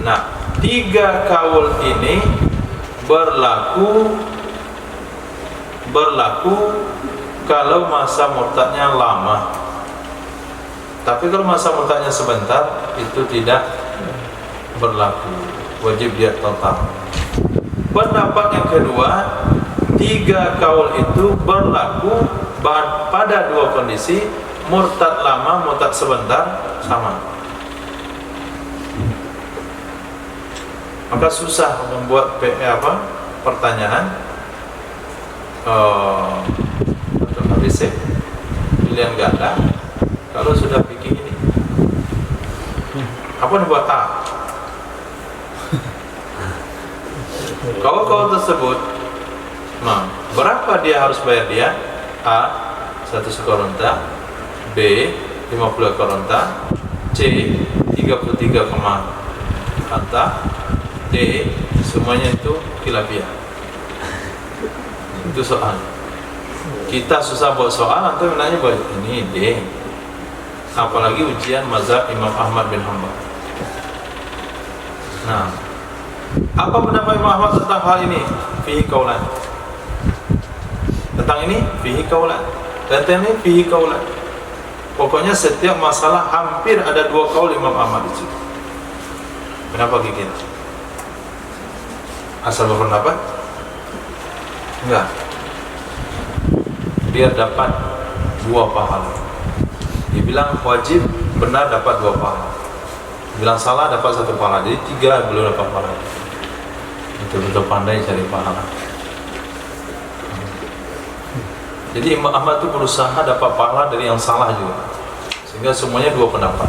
Nah, 3 kaul ini berlaku kalau masa murtadnya lama. Tapi kalau masa murtadnya sebentar, itu tidak berlaku, wajib dia total. Pendapat yang kedua, 3 kaul itu berlaku pada 2 kondisi, murtad lama, murtad sebentar, sama. Maka susah membuat pertanyaan untuk habis pilihan ganda kalau sudah pikir ini apa nih buat A. Kaul tersebut, nah, berapa dia harus bayar dia? A 100 koronta, B 50 koronta, C 33 kata, D semuanya itu khilafiyah. Itu soal. Kita susah buat soal, atau nanya buat ini D. Apalagi ujian mazhab Imam Ahmad bin Hanbal. Nah, apa pendapat Imam Ahmad tentang hal ini? Fihi kaulan. Tentang ini fihi kaulan. Tentang ini fihi kaulan. Pokoknya setiap masalah hampir ada 2 kaul Imam Ahmad di situ. Kenapa gigit? Asal berpendapat? Enggak. Biar dapat 2 pahala. Dibilang wajib, benar dapat 2 pahala. Dibilang salah dapat 1 pahala. Jadi 3 belum dapat pahala. Betul-betul pandai cari pahala. Jadi Imam Ahmad itu berusaha dapat pahala dari yang salah juga. Sehingga semuanya 2 pendapat.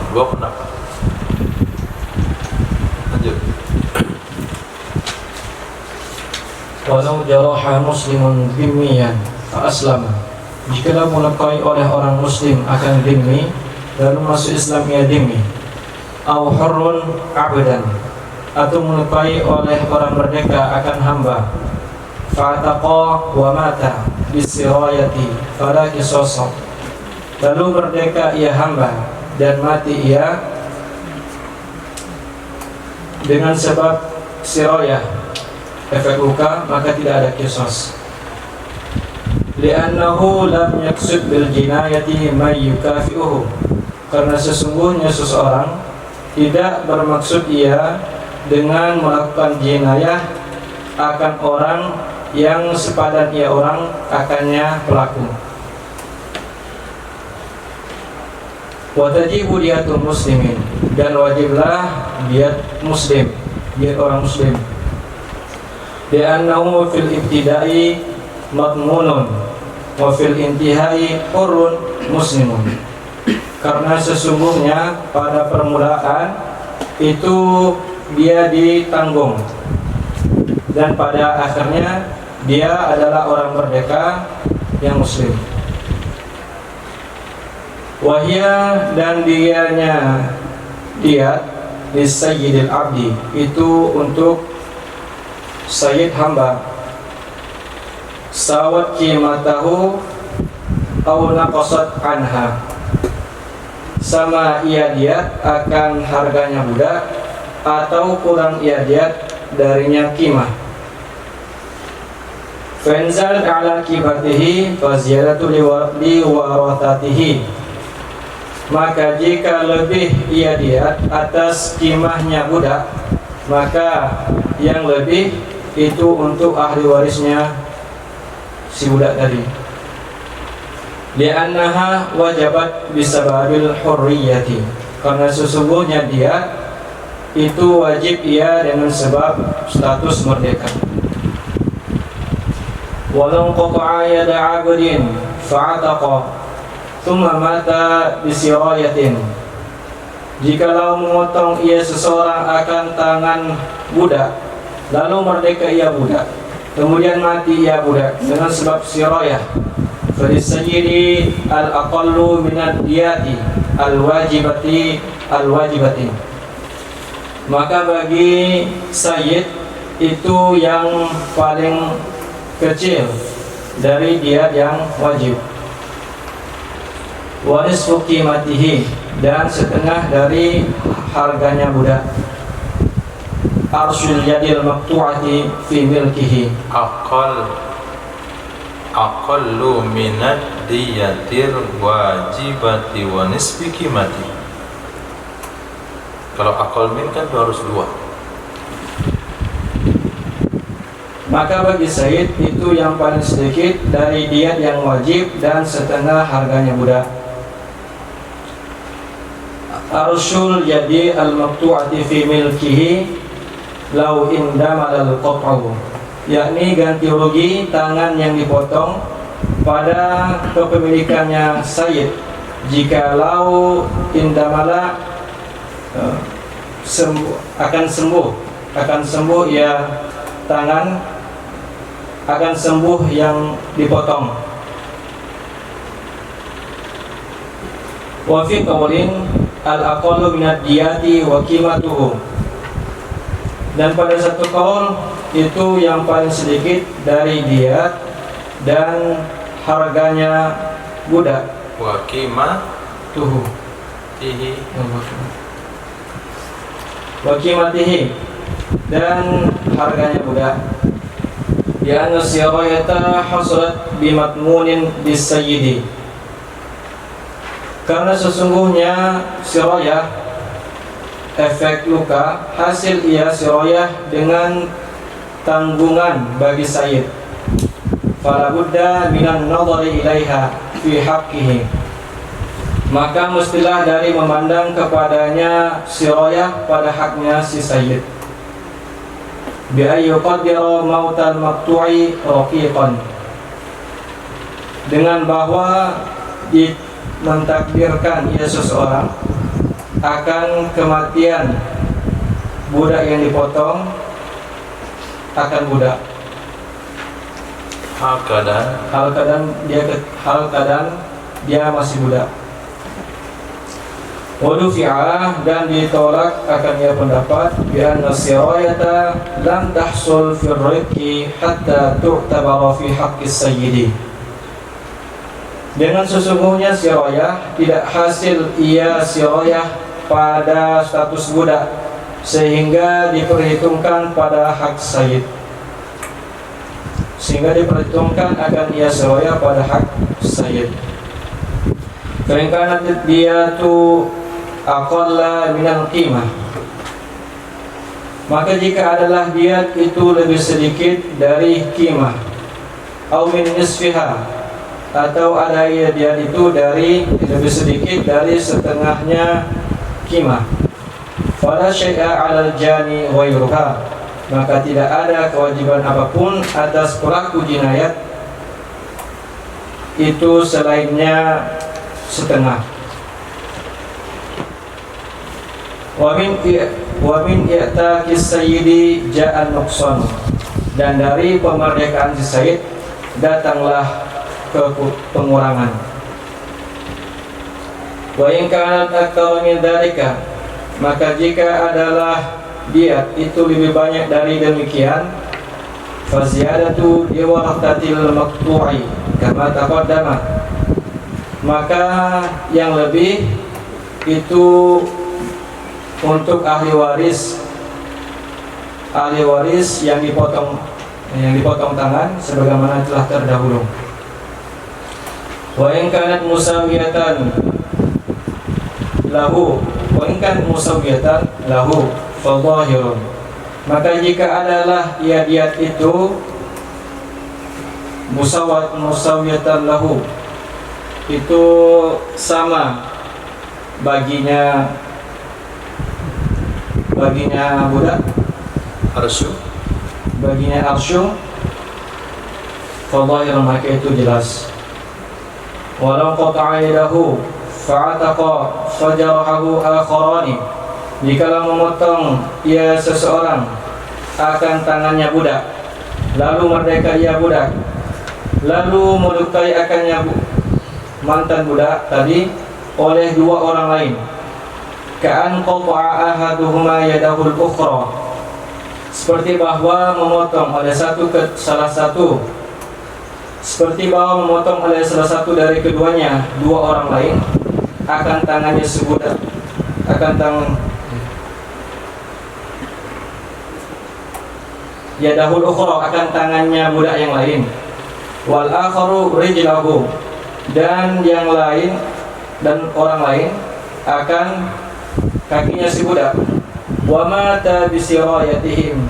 Lanjut. Walau jaraha muslimun dhimmiyan fa aslama. Jikalau melukai oleh orang muslim akan dhimmi, lalu masuk Islam ia dhimmi, aw hurrun abdan, atau melukai oleh orang merdeka akan hamba, fa'ataqa wa mata bisirayati fala qisas. Lalu merdeka ia hamba dan mati ia dengan sebab sirayah, efek luka, maka tidak ada qisas. Li'annahu lam yaqsud bil jinayati may yukafi'uhu, karena sesungguhnya seseorang tidak bermaksud ia dengan melakukan jinayah akan orang yang sepadan ia orang akannya pelaku. Wa tajibu diyatul muslimin, dan wajiblah diyat muslim, diyat orang muslim. Li'annahu fil ibtida'i madmunun wa fil intihai hurrun muslimun, karena sesungguhnya pada permulaan itu dia ditanggung dan pada akhirnya dia adalah orang merdeka yang muslim. Wahia, dan dianya diat li sayyidil abdi, itu untuk sayyid hamba, sawat qimatahu aw naqasat anha, sama ia diat akan harganya budak atau kurang ia diat darinya qimah. Fenzal ala kibatihi faziyadatu liwarathatihi, maka jika lebih ia diat atas qimahnya budak, maka yang lebih itu untuk ahli warisnya si budak tadi. Li'annaha wajabat bisababil hurriyati, karena sesungguhnya dia itu wajib ia dengan sebab status merdeka. Walau qata'a yada 'abdin fa'ataqa thumma mata bisirayatin, jikalau memotong ia seseorang akan tangan budak, lalu merdeka ia budak, kemudian mati ia budak dengan sebab sirayah, falisayyidi al-aqallu minad diyati al-wajibati, maka bagi sayyid itu yang paling kecil dari diyat yang wajib. Wa nisfu qimatihi, dan setengah dari harganya budak. Arsyul yadil maqtu'ati fi milkihi, aqallu minad diyatir wajibati wa nisfi qimati. Kalau aqal min kan harus 2. Maka bagi sayyid itu yang paling sedikit dari diyat yang wajib dan setengah harganya budak. Arsyul yadi al-maqtu'ati fi milkihi lau indamal al-qat'u, yakni ganti rugi tangan yang dipotong pada kepemilikannya sayyid jikalau indamala akan sembuh ya tangan akan sembuh yang dipotong. Wa fi qawlin al-aqallu minad diyati wa qimatuhu, dan pada satu kaul itu yang paling sedikit dari diyat dan harganya budak. Wa qimatuhu wa qimatihi, dan harganya budak. Ya anna sirayata hasulat bimatmunin bisayyidi, karena sesungguhnya sirayah, efek luka, hasil ia sirayah dengan tanggungan bagi sayyid. Fala budda minan nadhari ilaiha fi haqqihi, maka mestilah dari memandang kepadanya sirayah pada haknya si sayyid. Bi ayyuqaddira mautal maqtu'i raqiqan, dengan bahwa mentakdirkan ia seseorang akan kematian budak yang dipotong, akan budak hal keadaan dia masih budak. Wadufi'ah, dan ditolak akan ia pendapat bi anna sirayata lam tahsul fi rizqi hatta tu'tabara fi haqqis sayyidi, dengan sesungguhnya sirayah tidak hasil ia sirayah pada status budak sehingga diperhitungkan pada hak sayyid, sehingga diperhitungkan akan ia sirayah pada hak sayyid. Karena dia tu aqalla minal qimah, maka jika adalah diat itu lebih sedikit dari qimah, au min nisfiha, atau ada diat itu dari lebih sedikit dari setengahnya qimah, fala syai'a 'alal jani ghairuha, maka tidak ada kewajiban apapun atas pelaku jinayat itu selainnya setengah. Wa min i'taqis sayyidi ja'an nuqsan, dan dari pemerdekaan si sayyid datanglah pengurangan. Wa in kanat aktsara min dzalika, maka jika adalah diat itu lebih banyak dari demikian, fa ziyadatu liwarathatil maqtu'i kama taqaddama, maka yang lebih itu untuk ahli waris yang dipotong tangan sebagaimana telah terdahulu. Wa in kanat musawiyatan lahu fa dhahirun, maka jika adalah diat itu musawiyatan lahu, itu sama baginya budak, baginya arsyu, fadhahir, maka itu jelas. Walau qata'a yadahu fa'ataqa fajarahu akharani, jikalau memotong ia seseorang akan tangannya budak, lalu merdeka ia budak, lalu melukai akannya mantan budak tadi oleh dua orang lain, ka'an qata'a ahaduhuma yadahul ukhra, seperti bahwa memotong oleh salah satu dari keduanya dua orang lain akan tangannya sebudak, yadahul ukhra, akan tangannya budak yang lain, wal akharu rijlahu, dan yang lain dan orang lain akan kakinya si budak, wa mata bisirayatihim,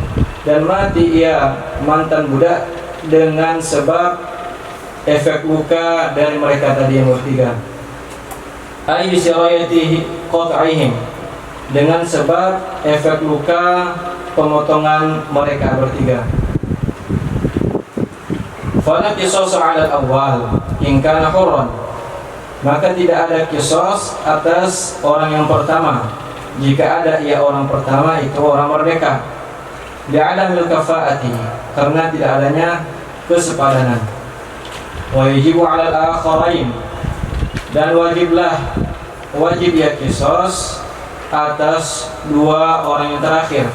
dan mati ia mantan budak dengan sebab efek luka dari mereka tadi yang bertiga, ai bisirayatihi qat'ihim, dengan sebab efek luka pemotongan mereka bertiga. Fala qisas 'ala al-awwal in kana hurran, maka tidak ada qisas atas orang yang pertama jika ada ia orang pertama itu orang merdeka, bi'adamil kafa'ati, karena tidak adanya kesepadanan. Wa yajibu 'ala al-akharain, dan wajib ya qisas atas dua orang yang terakhir,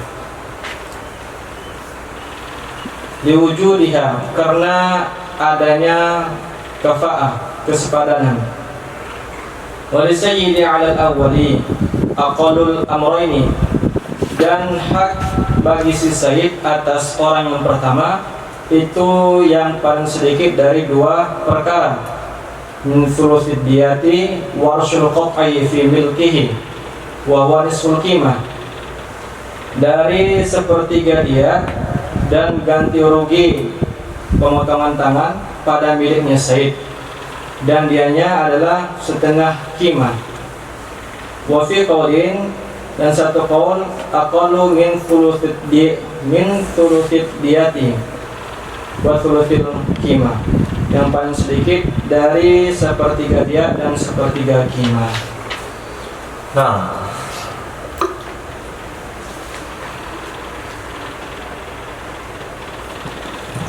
liwujudiha, karena adanya kafa'ah, kesepadanan. Walisayyidi 'ala al-awwali aqallul amrayni, dan hak bagi si sayyid atas orang yang pertama itu yang paling sedikit dari dua perkara, min thuluthid diyati warshul qat'i fi milkihi wa huwa nisful qimah, dari sepertiga diyat dan ganti rugi pemotongan tangan pada miliknya sayyid, dan dianya adalah setengah qimah. Wa fi qaulin, dan satu qaul aqallu min thuluthid diyati wa thuluthil qimah, yang paling sedikit dari sepertiga diyat dan sepertiga qimah. Nah,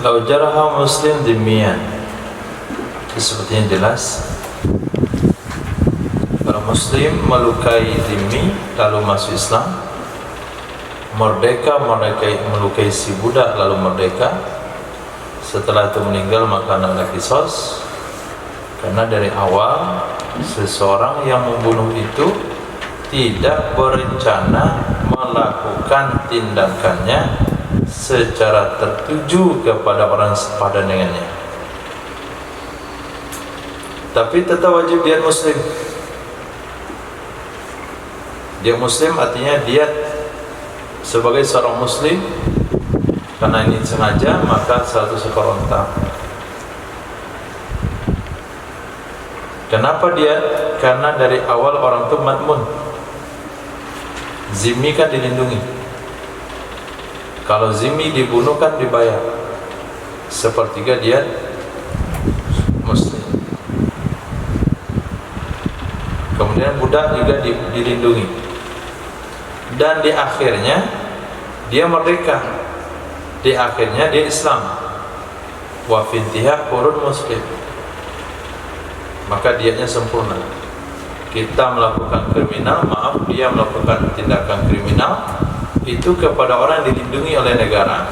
lau jaraha muslim dimian, sepertinya jelas. Kalau muslim melukai dhimmi lalu masuk Islam, melukai si budak lalu merdeka, setelah itu meninggal maka ada qisas, karena dari awal seseorang yang membunuh itu tidak berencana melakukan tindakannya secara tertuju kepada orang sepadan dengannya, tapi tetap wajib diat muslim. Diat muslim artinya diat sebagai seorang muslim, karena ini sengaja maka 100 ekor unta. Kenapa dia? Karena dari awal orang itu matmun, zimmi kan dilindungi. Kalau zimmi dibunuh kan dibayar sepertiga diat muslim. Kemudian budak juga dilindungi, dan di akhirnya dia merdeka, di akhirnya dia Islam. Wa fintiha qurun muslim, maka diatnya sempurna. Kita melakukan kriminal, dia melakukan tindakan kriminal, itu kepada orang yang dilindungi oleh negara,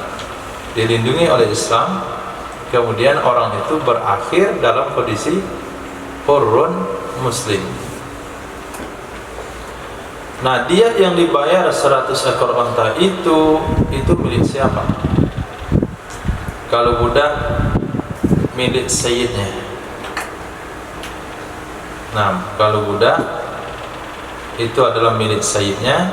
dilindungi oleh Islam, kemudian orang itu berakhir dalam kondisi hurun muslim. Nah, diat yang dibayar 100 ekor unta itu milik siapa? Kalau budak milik sayyidnya. Nah, kalau budak itu adalah milik sayyidnya,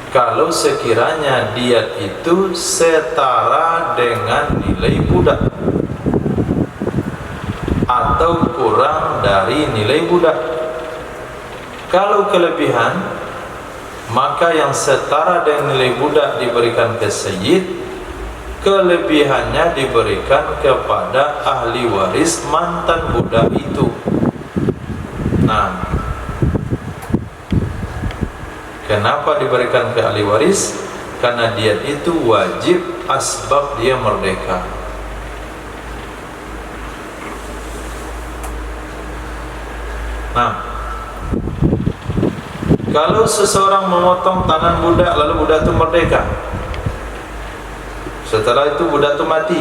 kalau sekiranya diat itu setara dengan nilai budak atau kurang dari nilai budak. Kalau kelebihan, maka yang setara dengan nilai budak diberikan ke sayyid, kelebihannya diberikan kepada ahli waris mantan budak itu. Nah, kenapa diberikan ke ahli waris? karena diat itu wajib asbab dia merdeka. Nah, kalau seseorang memotong tangan budak lalu budak itu merdeka, setelah itu budak itu mati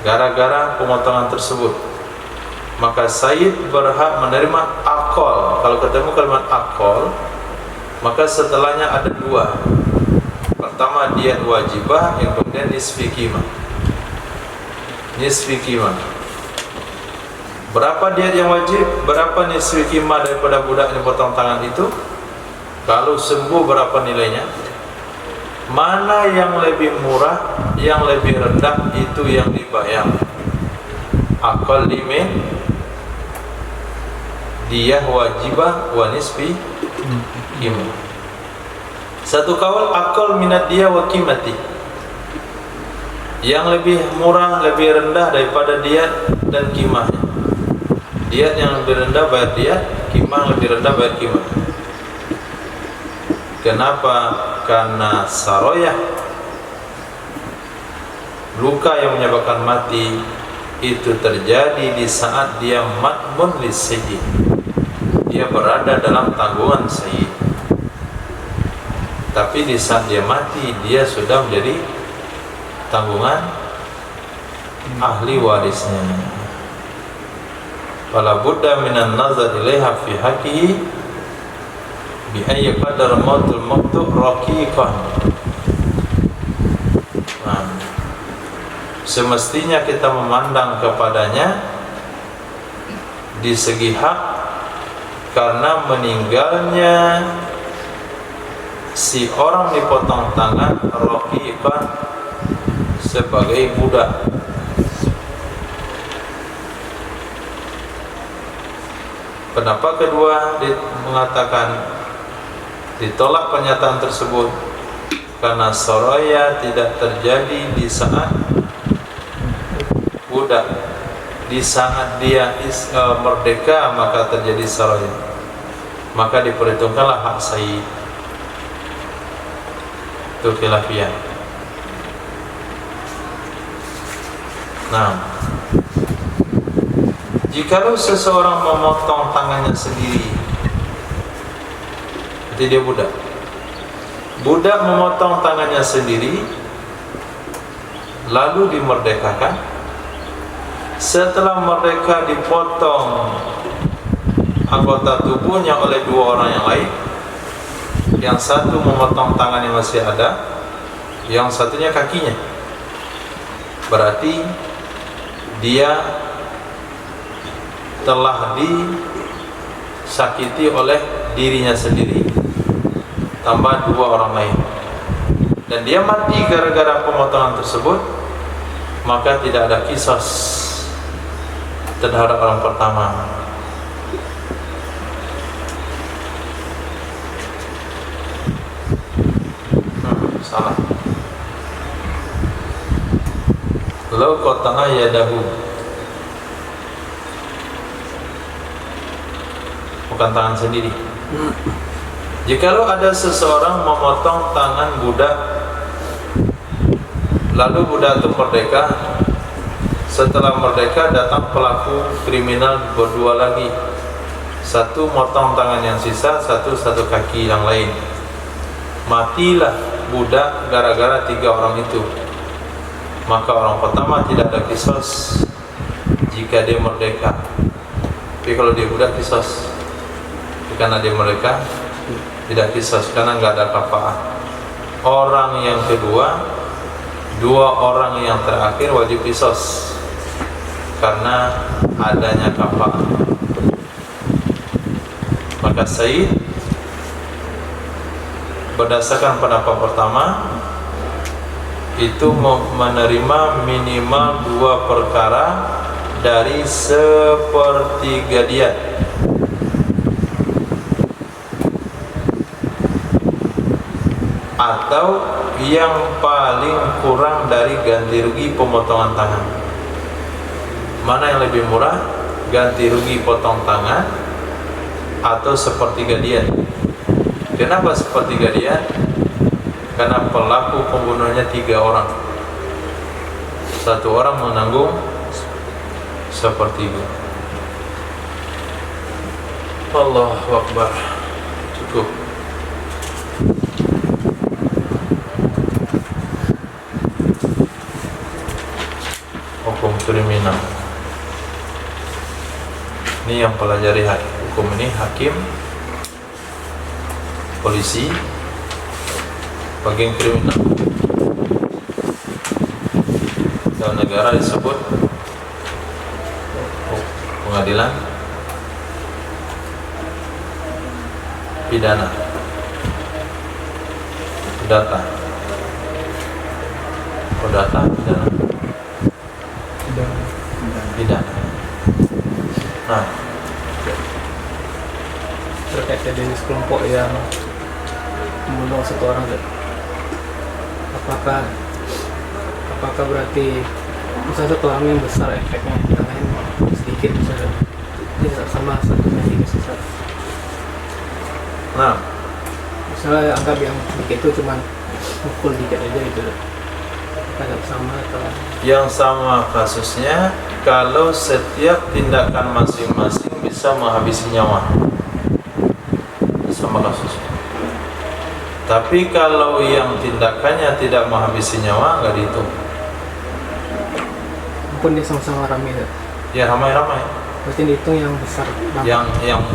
gara-gara pemotongan tersebut, maka Sayyid berhak menerima akol. Kalau ketemu kalimat akol, maka setelahnya ada dua. Pertama diat wajibah, yang kemudian nisfi qimah. Nisfi qimah. Berapa diat yang wajib, berapa nisfi qimah daripada budak yang potong tangan itu? Kalau sembuh berapa nilainya? Mana yang lebih murah, yang lebih rendah, itu yang dibayar. Akal limin diyah wajibah wa nisfi qimah. Satu kaul akal minat dia wa qimati, yang lebih murah, lebih rendah daripada diat dan qimahnya. Diat yang lebih rendah bayar diat, qimah yang lebih rendah bayar qimah. Kenapa? Karena saroyah, luka yang menyebabkan mati, itu terjadi di saat dia matmun lis-sayyid, dia berada dalam tanggungan sayyid. Tapi di saat dia mati, dia sudah menjadi tanggungan ahli warisnya. Fala budda minan nazar ilaiha fi haqqihi bi ayyi qadar mautul maqtu raqiqan. Nah, semestinya kita memandang kepadanya di segi hak, karena meninggalnya si orang dipotong tangan raqiqan sebagai budak. Pendapat kedua mengatakan ditolak pernyataan tersebut karena soraya tidak terjadi di saat budak. Di saat dia merdeka maka terjadi soraya, maka diperhitungkanlah hak sayyid. Itu khilafiyah. Nah, jikalau seseorang memotong tangannya sendiri, itu dia budak. Budak memotong tangannya sendiri, lalu dimerdekakan. Setelah mereka dipotong anggota tubuhnya oleh dua orang yang lain, yang satu memotong tangan yang masih ada, yang satunya kakinya, berarti dia telah disakiti oleh dirinya sendiri tambah dua orang lain, dan dia mati gara-gara pemotongan tersebut, maka tidak ada qisas terhadap orang pertama. Salah. Lau qata'a yadahu, bukan tangan sendiri. Jikalau ada seseorang memotong tangan budak, lalu budak itu merdeka, setelah merdeka datang pelaku kriminal berdua lagi, satu motong tangan yang sisa, satu kaki yang lain. Matilah budak gara-gara tiga orang itu, maka orang pertama tidak ada qisas jika dia merdeka. Tapi kalau dia budak qisas, karena dia merdeka tidak qisas, karena nggak ada kafaah. Orang yang kedua, dua orang yang terakhir wajib qisas karena adanya kafaah. Maka sayyid berdasarkan pendapat pertama itu menerima minimal dua perkara dari sepertiga diat. Atau yang paling kurang dari ganti rugi pemotongan tangan. Mana yang lebih murah? Ganti rugi potong tangan atau sepertiga diat? Kenapa sepertiga diat? karena pelaku pembunuhnya 3 orang, 1 orang menanggung sepertiga. Allahu Akbar. Cukup. Hukum kriminal. Ini yang pelajari hukum ini hakim, polisi, bagian kriminal. Dalam negara disebut pengadilan pidana, perdata, pidana. Nah, terkait jenis kelompok yang membunuh 1 orang, apakah berarti misalnya pelaku yang besar efeknya, yang lain sedikit misalnya, ini sama satunya juga sesat. nah, Misalnya anggap yang sedikit itu cuma mukul dikit aja gitu, agak sama atau yang sama kasusnya kalau setiap tindakan masing-masing bisa menghabisi nyawa, sama kasusnya. Tapi kalau yang tindakannya tidak menghabisi nyawa, nggak dihitung. walaupun dia sama-sama ramai ya. Ya ramai-ramai. Berarti dihitung yang besar,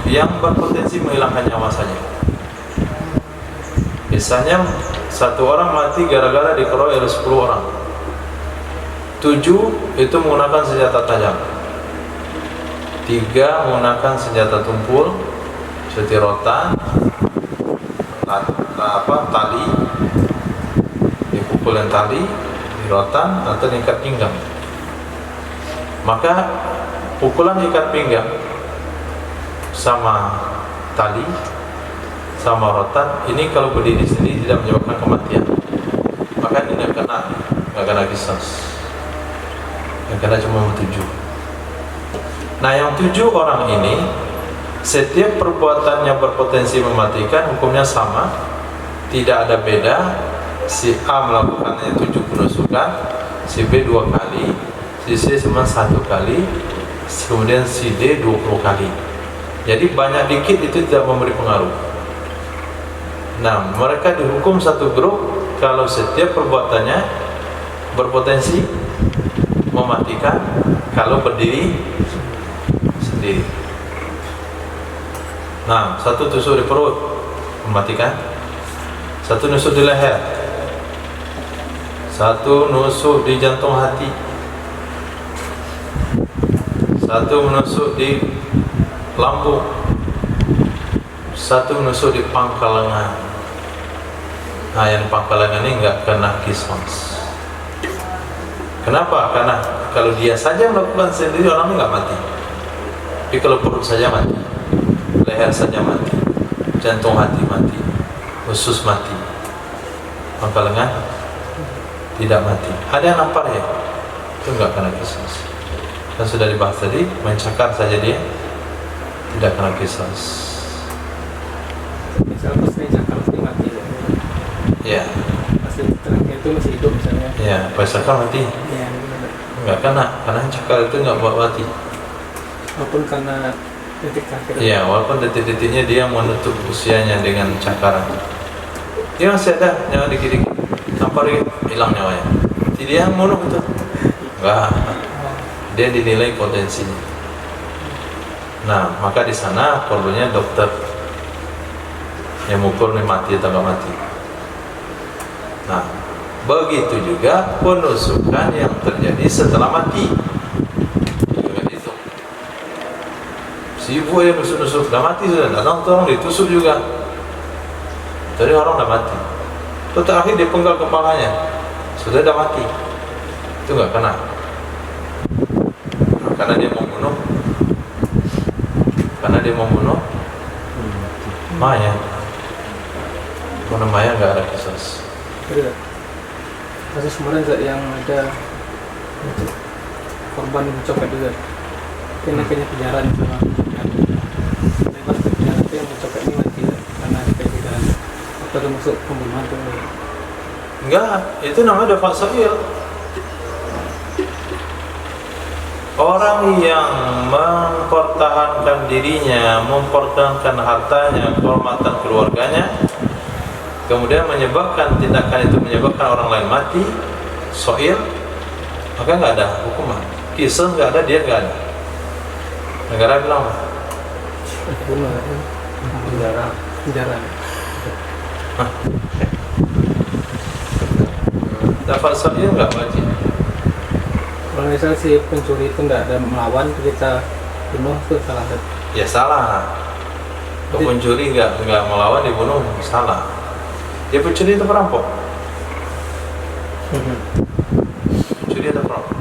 Yang berpotensi menghilangkan nyawa saja. Misalnya 1 orang mati gara-gara dikeroyok oleh 10 orang. 7 itu menggunakan senjata tajam, 3 menggunakan senjata tumpul seperti rotan, tali, dipukulin tali, di rotan atau ikat pinggang. Maka pukulan ikat pinggang sama tali sama rotan ini kalau berdiri sendiri tidak menyebabkan kematian, maka ini nggak kena qisas, yang kena cuma 7. Nah, yang 7 orang ini setiap perbuatannya berpotensi mematikan, hukumnya sama, tidak ada beda. Si A melakukannya 7 penusukan, si B 2 kali, si C cuma 1 kali, kemudian si D 20 kali. Jadi banyak dikit itu tidak memberi pengaruh. Nah, mereka dihukum satu grup kalau setiap perbuatannya berpotensi mematikan kalau berdiri sendiri. Nah, 1 tusuk di perut mematikan, 1 nusuk di leher, 1 nusuk di jantung hati, 1 menusuk di lambung, 1 menusuk di pangkal lengan. Nah, yang pangkal lengan ini nggak kena qisas. Kenapa? Karena kalau dia saja melakukan sendiri orangnya nggak mati. Tapi kalau perut saja mati, leher saja mati, jantung hati mati, usus mati, pangkal lengan tidak mati. Ada yang nampar ya? Itu nggak kena qisas. Dan sudah dibahas tadi, mencakar saja dia tidak kena qisas. misalnya pas dia cakar pasti mati Ya, pasti terakhir itu masih hidup misalnya ya, pas cakar mati ya, nggak kena, karena cakar itu nggak buat mati. walaupun karena detik terakhir Ya, walaupun detik-detiknya dia menutup usianya dengan cakaran. Dia masih ada nyawa dikit-dikit, tampar dikit, hilang nyawanya. Jadi dia bunuh itu. Enggak. Dia dinilai potensinya. Nah, maka di sana perlunya dokter yang mengukur nih mati atau nggak mati. Nah, begitu juga penusukan yang terjadi setelah mati. Juga itu. Si ibu yang nusuk-nusuk udah mati sudah, datang tolong ditusuk juga. Jadi orang udah mati. Terus terakhir dia penggal kepalanya, sudah udah mati. Itu nggak kena. Nah, karena dia membunuh. Karena dia membunuh Maya. Bunuh Maya nggak ada kisos. Ada kasus kemarin yang ada korban mencopet juga, kena penjara di sana. Tapi pas penjara itu yang mencopet ini mati karena ada penjara. Apa termasuk pembunuhan tuh? Enggak, itu namanya dafa sa'ir. Orang yang mempertahankan dirinya, mempertahankan hartanya, kehormatan keluarganya, kemudian menyebabkan tindakan itu menyebabkan orang lain mati, sa'ir, maka nggak ada hukuman. Kisah nggak ada, dia nggak ada. Negara bilang apa? Penjara. Dafa sa'ir nggak wajib. Kalau misal si pencuri itu nggak ada melawan, kita bunuh, itu salah. Ya salah. Pencuri nggak melawan dibunuh, salah. Dia pencuri itu perampok. Pencuri itu perampok.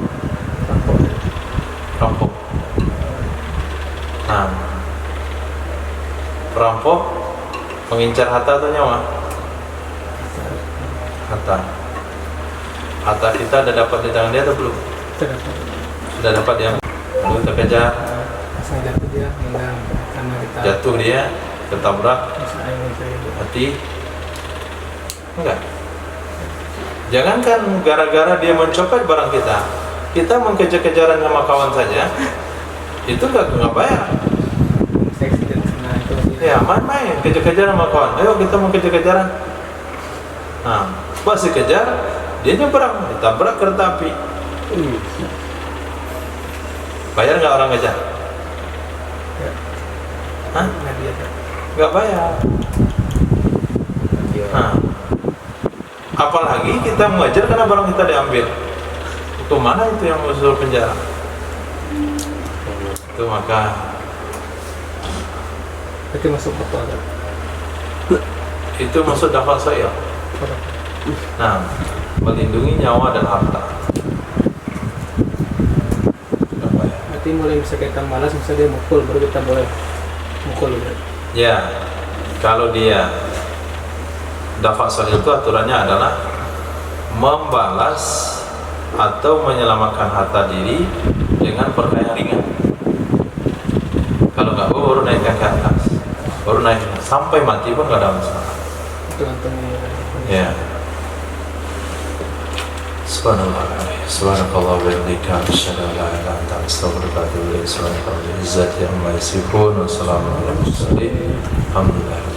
Perampok. Nah, perampok mengincar harta atau nyawa? Harta. Harta kita ada dapat di tangan dia atau belum? Sudah dapat ya. Lalu terkejar, Asal jatuh dia meninggal karena kita jatuh dia, ketabrak, mati. Enggak. Jangankan gara-gara dia mencopet barang kita mengejar-kejaran sama kawan saja, itu nggak bayar. accident karena itu sih. Ya main-main, kejar-kejaran sama kawan. Ayo kita mau kejar-kejaran. Nah, pas dikejar, dia nyebrang, ditabrak kereta api. Bayar nggak orang ngejar? Ya. Hah? Nggak dia kan. Nggak bayar. Nah, apalagi kita mengejar karena barang kita diambil. Itu mana itu yang masuk penjara? Itu maka Berarti masuk foto ada. itu masuk dafa sa'ir. Nah, melindungi nyawa dan harta. Nggak bayar. Berarti mulai bisa kita malas, bisa dia mukul, baru kita boleh mukul gitu. Ya, kalau dia dafa sa'ir itu aturannya adalah membalas atau menyelamatkan harta diri dengan perkara ringan. Kalau nggak baru naikkan ke atas, baru naik sampai mati pun nggak ada masalah. Itu antoni. Ya. Subhanallah, subhanakallah wa bihamdika, asyhadu an la ilaha illa anta, astaghfiruka wa atubu ilaik. Subhanaka rabbil izzati amma yasifun, wa salamun alal mursalin. Alhamdulillah.